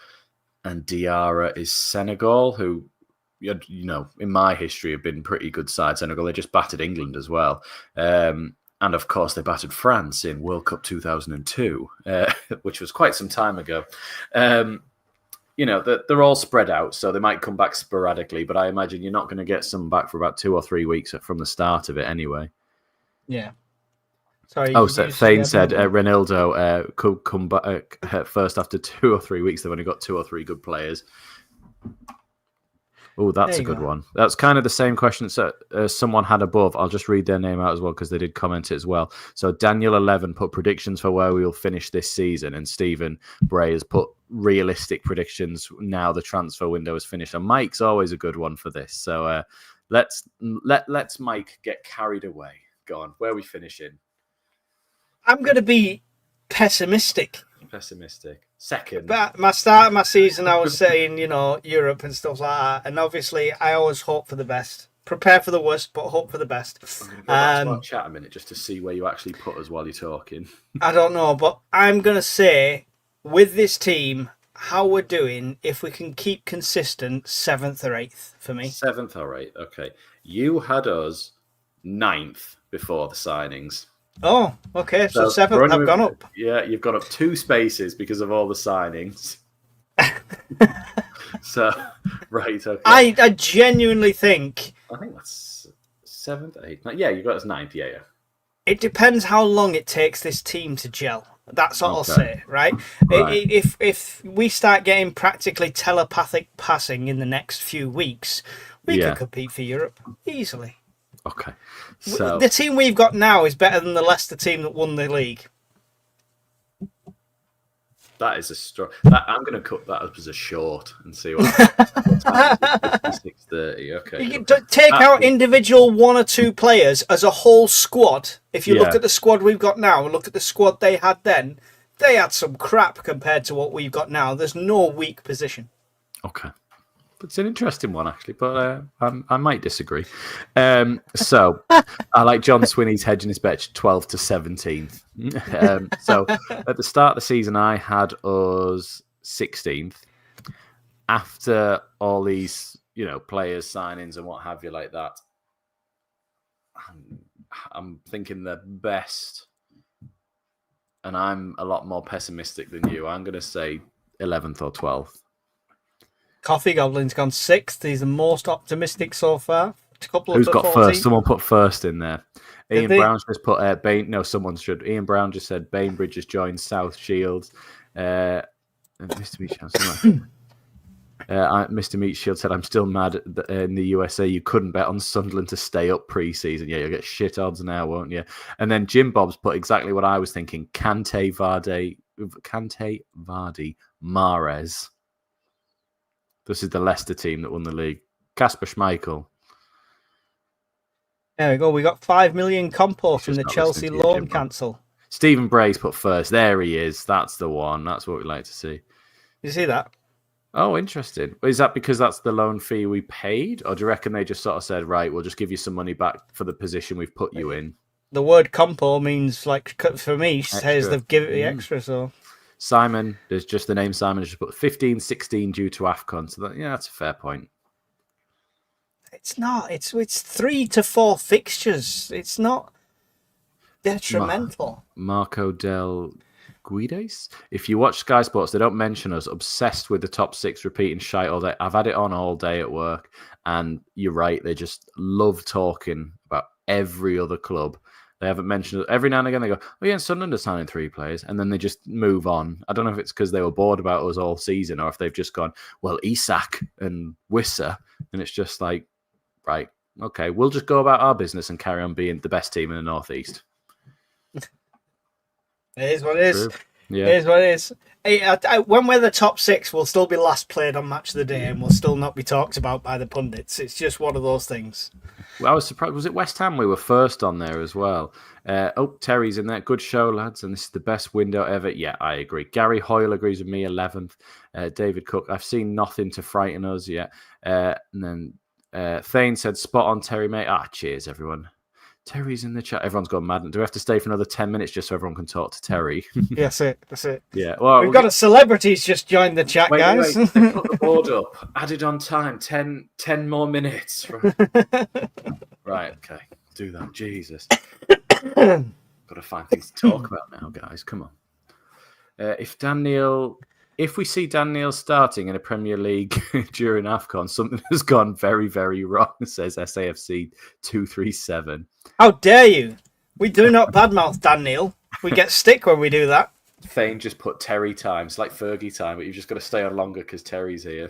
and Diarra is Senegal, who, in my history have been pretty good side. Senegal, they just battered England as well. And And of course, they battered France in World Cup 2002, which was quite some time ago. They're all spread out, so they might come back sporadically, but I imagine you're not going to get some back for about 2 or 3 weeks from the start of it anyway. Yeah. Sorry. So Thane said Ronaldo could come back first after 2 or 3 weeks. They've only got 2 or 3 good players. Oh, that's a good one. That's kind of the same question someone had above. I'll just read their name out as well because they did comment it as well. So Daniel 11 put predictions for where we will finish this season, and Stephen Bray has put realistic predictions now the transfer window is finished. And Mike's always a good one for this. So let's Mike get carried away. Go on. Where are we finishing? I'm going to be pessimistic. Second. But my start of my season, I was saying, Europe and stuff like that. And obviously, I always hope for the best. Prepare for the worst, but hope for the best. I'm going to go back to our chat a minute just to see where you actually put us while you're talking. I don't know, but I'm going to say, with this team, how we're doing, if we can keep consistent, 7th or 8th for me. 7th or 8th, okay. You had us 9th before the signings. Oh, okay. So 7th, I've gone up. Yeah, you've gone up 2 spaces because of all the signings. So, right, okay. I genuinely think... I think that's 7th, 8th. Yeah, you got us 9th, yeah. It depends how long it takes this team to gel. That's what I'll say, right? If we start getting practically telepathic passing in the next few weeks, we can compete for Europe easily. Okay. So the team we've got now is better than the Leicester team that won the league. That is a strong. I'm going to cut that up as a short and see what time. 6:30. Okay. You can take out individual 1 or 2 players as a whole squad. If you look at the squad we've got now and look at the squad they had then, they had some crap compared to what we've got now. There's no weak position. Okay. It's an interesting one, actually, but I might disagree. So I like John Swinney's hedging his bet 12th to 17th. So at the start of the season, I had us 16th. After all these, players, signings and what have you like that, I'm thinking the best, and I'm a lot more pessimistic than you. I'm going to say 11th or 12th. Coffee Goblin's gone 6th. He's the most optimistic so far. Who's got 14th. First? Someone put first in there. Ian Brown just put Bain. No, someone should. Ian Brown just said Bainbridge has joined South Shields. Mr. Meatshield said, I'm still mad that in the USA you couldn't bet on Sunderland to stay up pre-season. Yeah, you'll get shit odds now, won't you? And then Jim Bob's put exactly what I was thinking. Kante, Vardy, Mahrez. This is the Leicester team that won the league. Kasper Schmeichel. There we go. We got 5 million compo from the Chelsea loan cancel. Stephen Bray's put first. There he is. That's the one. That's what we like to see. You see that? Oh, interesting. Is that because that's the loan fee we paid? Or do you reckon they just sort of said, right, we'll just give you some money back for the position we've put you in? The word compo means, like, for me, says they've given it the extra, so... Simon, there's just the name Simon, just put 15, 16 due to AFCON. So that's a fair point. It's not. It's 3 to 4 fixtures. It's not detrimental. Marco Del Guides. If you watch Sky Sports, they don't mention us. Obsessed with the top 6 repeating shite all day. I've had it on all day at work, and you're right. They just love talking about every other club. They haven't mentioned it. Every now and again they go, oh yeah, Sunderland are signing 3 players, and then they just move on. I don't know if it's because they were bored about us all season or if they've just gone, well, Isak and Wissa, and it's just like, right, okay, we'll just go about our business and carry on being the best team in the North East. It is what it is. True. Yeah. It is what it is. When we're the top 6, we'll still be last played on Match of the Day and we'll still not be talked about by the pundits. It's just one of those things. Well, I was surprised. Was it West Ham we were first on there as well? Terry's in there. Good show, lads. And this is the best window ever. Yeah, I agree. Gary Hoyle agrees with me, 11th. David Cook, I've seen nothing to frighten us yet. And then Thane said, spot on, Terry, mate. Cheers, everyone. Terry's in the chat. Everyone's gone mad. Do we have to stay for another 10 minutes just so everyone can talk to Terry? Yeah, that's it. Yeah. Well, we've got a celebrities just joined the chat, guys. Wait. They put the board up. Added on time. 10 more minutes. Right. Okay. Do that. Jesus. Got to find things to talk about now, guys. Come on. If we see Dan Neil starting in a Premier League during AFCON, something has gone very, very wrong, says SAFC 237. How dare you? We do not badmouth Dan Neil. We get stick when we do that. Thane just put Terry time. It's like Fergie time, but you've just got to stay on longer because Terry's here.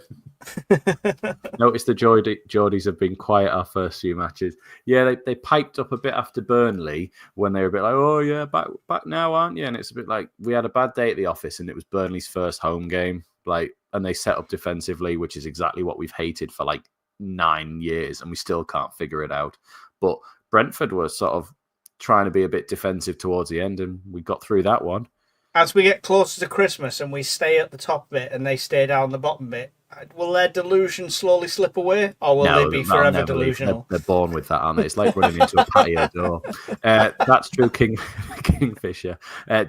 Notice the Geordies have been quiet our first few matches. Yeah, they piped up a bit after Burnley when they were a bit like, oh yeah, back now, aren't you? And it's a bit like, we had a bad day at the office and it was Burnley's first home game. And they set up defensively, which is exactly what we've hated for 9 years, and we still can't figure it out. But Brentford was sort of trying to be a bit defensive towards the end, and we got through that one. As we get closer to Christmas and we stay at the top bit and they stay down the bottom bit, will their delusion slowly slip away, or will they be forever delusional? They're born with that, aren't they? It's like running into a patio door. That's true, Kingfisher.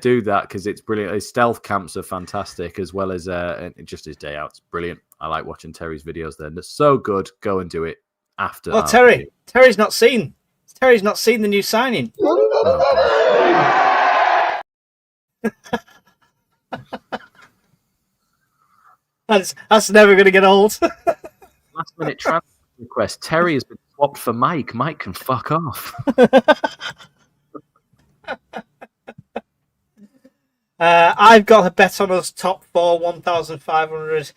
Do that because it's brilliant. His stealth camps are fantastic, as well as just his day out. It's brilliant. I like watching Terry's videos there. They're so good. Go and do it after. Well, Terry's not seen the new signing. Oh, that's never going to get old. Last minute transfer request. Terry has been swapped for Mike. Mike can fuck off. I've got a bet on us top 4 1,500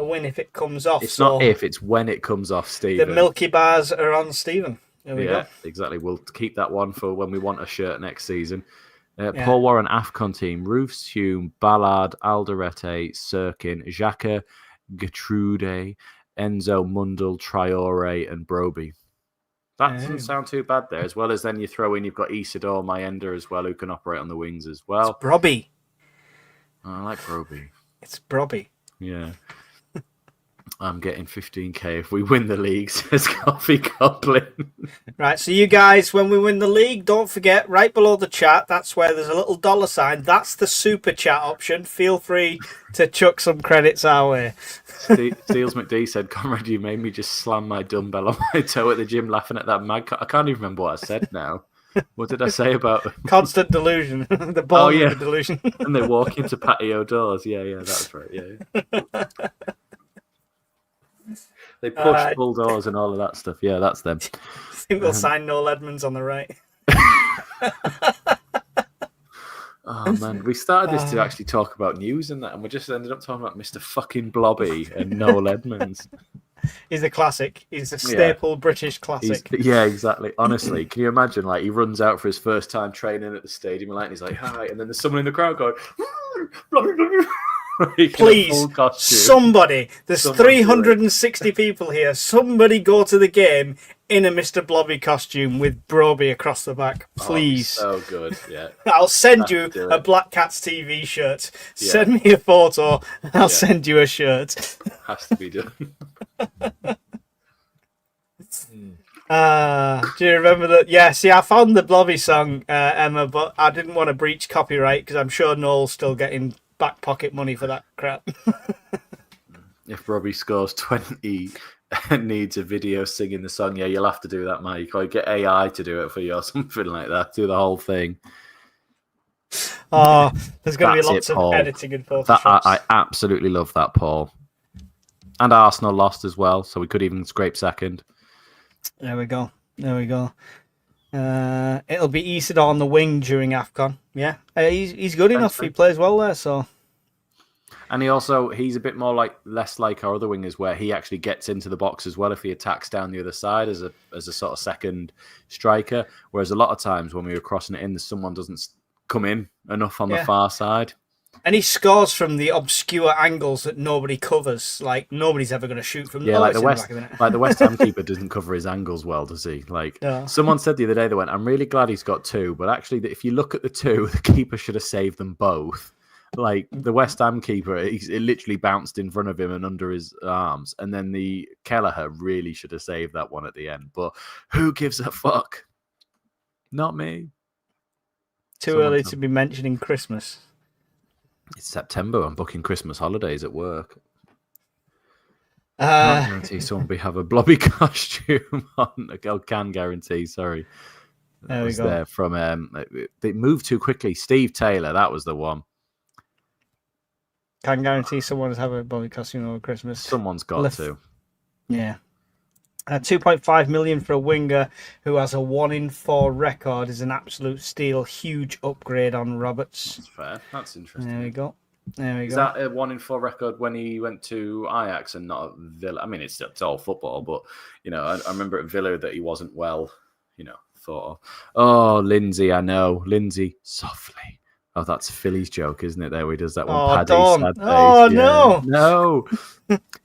win if it comes off. It's not if, it's when it comes off, Stephen. The Milky Bars are on Stephen. There we go. Exactly. We'll keep that one for when we want a shirt next season. Paul Warren AFCON team: Roofs, Hume, Ballard, Alderete, Sirkin, Xhaka, Gertrude, Enzo, Mundell, Traore, and Broby. That doesn't sound too bad there. As well as then you throw in, you've got Isidore Mayenda as well, who can operate on the wings as well. It's Broby. I like Broby. It's Broby. Yeah. I'm getting 15k if we win the league, says Coffee Goblin. Right, so you guys, when we win the league, don't forget, right below the chat, that's where there's a little $sign. That's the super chat option. Feel free to chuck some credits our way. Steels McD said, Conrad, you made me just slam my dumbbell on my toe at the gym laughing at that mad... I can't even remember what I said now. What did I say about... Constant delusion. The ball of the delusion. And they walk into patio doors. Yeah, that's right, yeah. They push full doors and all of that stuff. Yeah, that's them. I think they'll sign Noel Edmonds on the right. Oh, man. We started this to actually talk about news and that, and we just ended up talking about Mr. fucking Blobby and Noel Edmonds. He's a classic. He's a staple British classic. Yeah, exactly. Honestly, can you imagine, he runs out for his first time training at the stadium and he's like, hi, and then there's someone in the crowd going, Blobby, Blobby. Please, somebody, there's 360 people here. Somebody go to the game in a Mr. Blobby costume with Broby across the back, please. Oh, so good, yeah. I'll send you a Black Cats TV shirt. Yeah. Send me a photo, and I'll send you a shirt. Has to be done. Do you remember that? Yeah, see, I found the Blobby song, Emma, but I didn't want to breach copyright because I'm sure Noel's still getting back pocket money for that crap. If Robbie scores 20 and needs a video singing the song, you'll have to do that, Mike. Or get AI to do it for you or something like that. Do the whole thing. Oh, there's going to be lots of editing and Photoshop. I absolutely love that, Paul. And Arsenal lost as well, so we could even scrape second. There we go. It'll be Isidore on the wing during AFCON. Yeah, he's good enough. He plays well there, so. And he's a bit more less like our other wingers, where he actually gets into the box as well if he attacks down the other side as a sort of second striker. Whereas a lot of times when we were crossing it in, someone doesn't come in enough on the far side. And he scores from the obscure angles that nobody covers. Nobody's ever going to shoot from. Yeah, the West Ham keeper doesn't cover his angles well, does he? Someone said the other day, they went, "I'm really glad he's got two, but actually, if you look at the two, the keeper should have saved them both." The West Ham keeper, it literally bounced in front of him and under his arms, and then the Kelleher really should have saved that one at the end. But who gives a fuck? Not me. Too early to be mentioning Christmas. It's September. I'm booking Christmas holidays at work. I can't guarantee someone will have a blobby costume on. I can guarantee, sorry. There we go. From they moved too quickly. Steve Taylor, that was the one. Can guarantee someone's having a Bobby costume over Christmas. Someone's got to. Yeah. 2.5 million for a winger who has a 1 in 4 record is an absolute steal. Huge upgrade on Roberts. That's fair. That's interesting. There we go. Is that a 1 in 4 record when he went to Ajax and not Villa? I mean, it's all football, but I remember at Villa that he wasn't well, thought of. Oh, Lindsay, I know. Lindsay, softly. Oh, that's Philly's joke, isn't it? There he does that one. Oh, Paddy, Don. sad face. Oh, yeah. No.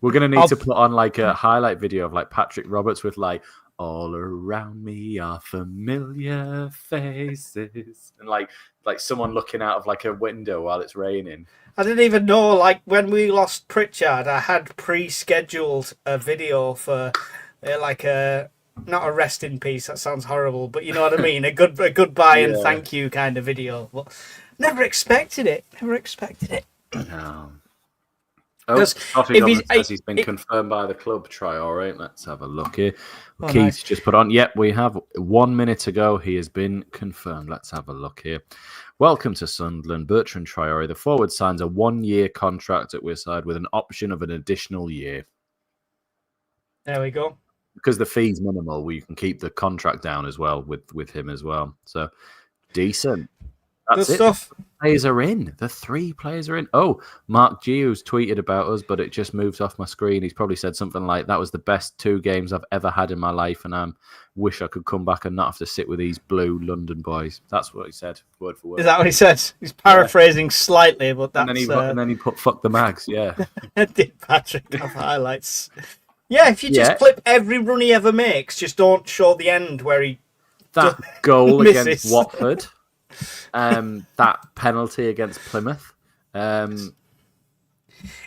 We're going to need to put on like a highlight video of like Patrick Roberts with like, all around me are familiar faces. And like someone looking out of like a window while it's raining. I didn't even know, like, when we lost Pritchard, I had pre-scheduled a video for, not a rest in peace, that sounds horrible, but you know what I mean? A goodbye and thank you kind of video. But never expected it. No. Coffee says he's been confirmed by the club. Traore. Let's have a look here. Keith nice. Just put on. Yep, we have 1 minute ago. He has been confirmed. Let's have a look here. Welcome to Sunderland. Bertrand Traore, the forward, signs a 1-year contract at Woodside with an option of an additional year. There we go. Because the fee's minimal, we can keep the contract down as well with him as well. So decent. That's good stuff. The 3 players are in. Oh, Mark Giu's tweeted about us, but it just moved off my screen. He's probably said something like, that was the best 2 games I've ever had in my life, and I wish I could come back and not have to sit with these blue London boys. That's what he said, word for word. Is that what he said? He's paraphrasing slightly, but that's... And then he put, fuck the mags, yeah. Did Patrick have highlights? Yeah, if you just clip every run he ever makes, just don't show the end where he... That goal against Watford... that penalty against Plymouth. And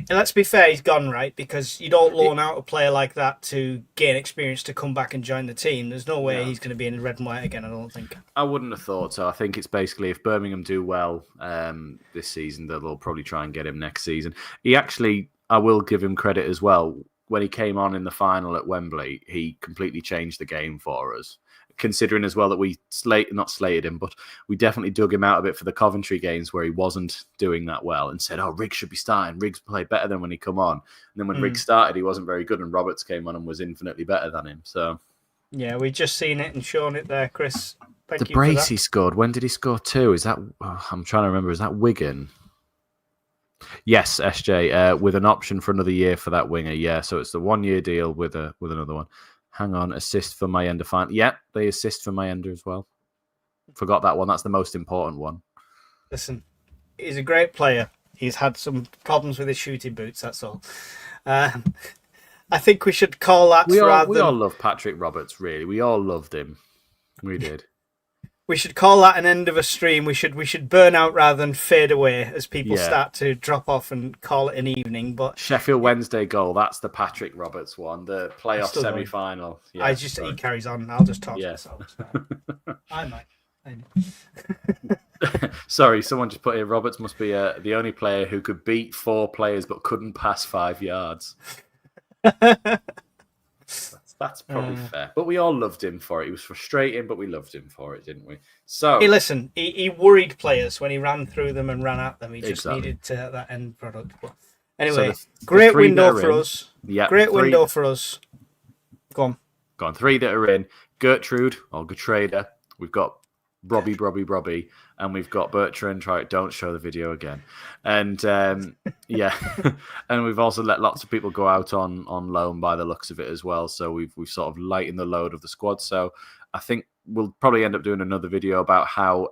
let's be fair, he's gone, right? Because you don't loan out a player like that to gain experience to come back and join the team. There's no way he's going to be in red and white again, I don't think. I wouldn't have thought so. I think it's basically if Birmingham do well this season, they'll probably try and get him next season. I will give him credit as well. When he came on in the final at Wembley, he completely changed the game for us. Considering as well that we not slated him, but we definitely dug him out a bit for the Coventry games where he wasn't doing that well and said, Riggs should be starting. Riggs played better than when he come on. And then when Riggs started, he wasn't very good and Roberts came on and was infinitely better than him. So yeah, we just seen it and shown it there, Chris. Thank you. The brace he scored. When did he score 2? Is that, I'm trying to remember, is that Wigan? Yes, SJ, with an option for another year for that winger. Yeah, so it's the 1-year deal with another one. Hang on, assist for Mayenda. Fine. Yeah, they assist for Mayenda as well. Forgot that one. That's the most important one. Listen, he's a great player. He's had some problems with his shooting boots, that's all. I think we should call that... We all love Patrick Roberts, really. We all loved him. We did. We should call that an end of a stream. We should burn out rather than fade away as people start to drop off and call it an evening. But Sheffield Wednesday goal, that's the Patrick Roberts one, the playoff semi-final. Yeah, he carries on. I'll just talk to myself. I might. Sorry, someone just put here, Roberts must be the only player who could beat 4 players but couldn't pass 5 yards. That's probably fair. But we all loved him for it. It was frustrating, but we loved him for it, didn't we? So he worried players when he ran through them and ran at them. He just needed that end product. But anyway, great window for us. Yeah, great window for us. Go on. 3 that are in. Gertrude or Gertrude. We've got Robbie, and we've got Bertrand. Don't show the video again. And and we've also let lots of people go out on loan by the looks of it as well. So we've sort of lightened the load of the squad. So I think we'll probably end up doing another video about how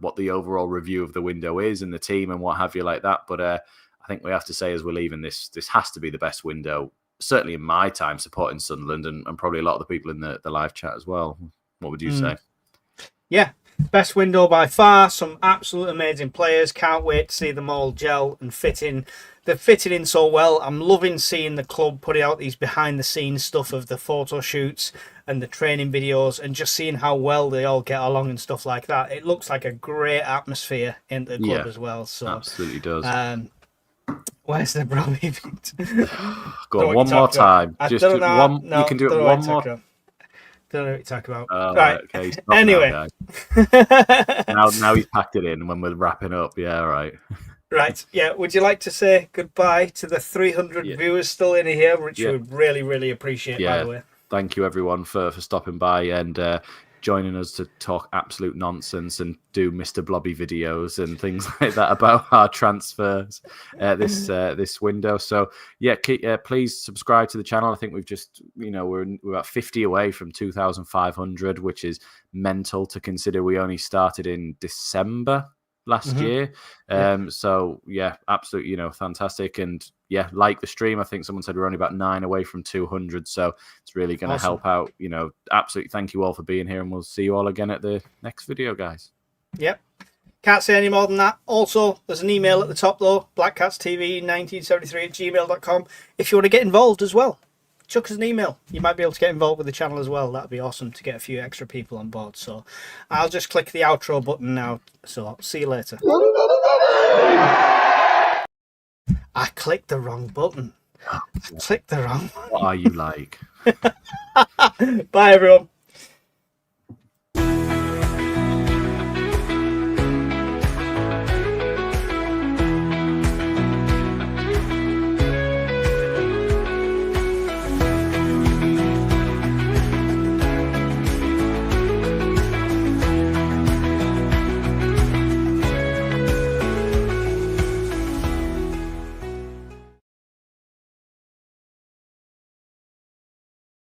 what the overall review of the window is and the team and what have you like that. But I think we have to say as we're leaving this has to be the best window, certainly in my time supporting Sunderland and probably a lot of the people in the live chat as well. What would you say? Yeah, best window by far. Some absolute amazing players. Can't wait to see them all gel and fit in. They're fitting in so well. I'm loving seeing the club putting out these behind-the-scenes stuff of the photo shoots and the training videos and just seeing how well they all get along and stuff like that. It looks like a great atmosphere in the club as well. So absolutely does. Where's the Robbie? Go on, one more time. Just one. You can do it one more. Don't know what you're talking about. Right. Okay. Stop Anyway. Now he's packed it in when we're wrapping up. Yeah. Right. Right. Yeah. Would you like to say goodbye to the 300 viewers still in here, which we would really, really appreciate, by the way. Thank you, everyone, for stopping by and joining us to talk absolute nonsense and do Mr. Blobby videos and things like that about our transfers this window. So please subscribe to the channel. I think we've just we're about 50 away from 2,500, which is mental to consider we only started in December last year. So yeah, absolutely, fantastic. And yeah, like the stream. I think someone said we're only about 9 away from 200, so it's really going to help out. Absolutely, thank you all for being here, and we'll see you all again at the next video, guys. Yep. Can't say any more than that. Also, there's an email at the top though, blackcatstv1973@gmail.com, if you want to get involved as well. Chuck us an email. You might be able to get involved with the channel as well. That'd be awesome to get a few extra people on board. So I'll just click the outro button now. So I'll see you later. I clicked the wrong button. I clicked the wrong one. What are you like? Bye, everyone.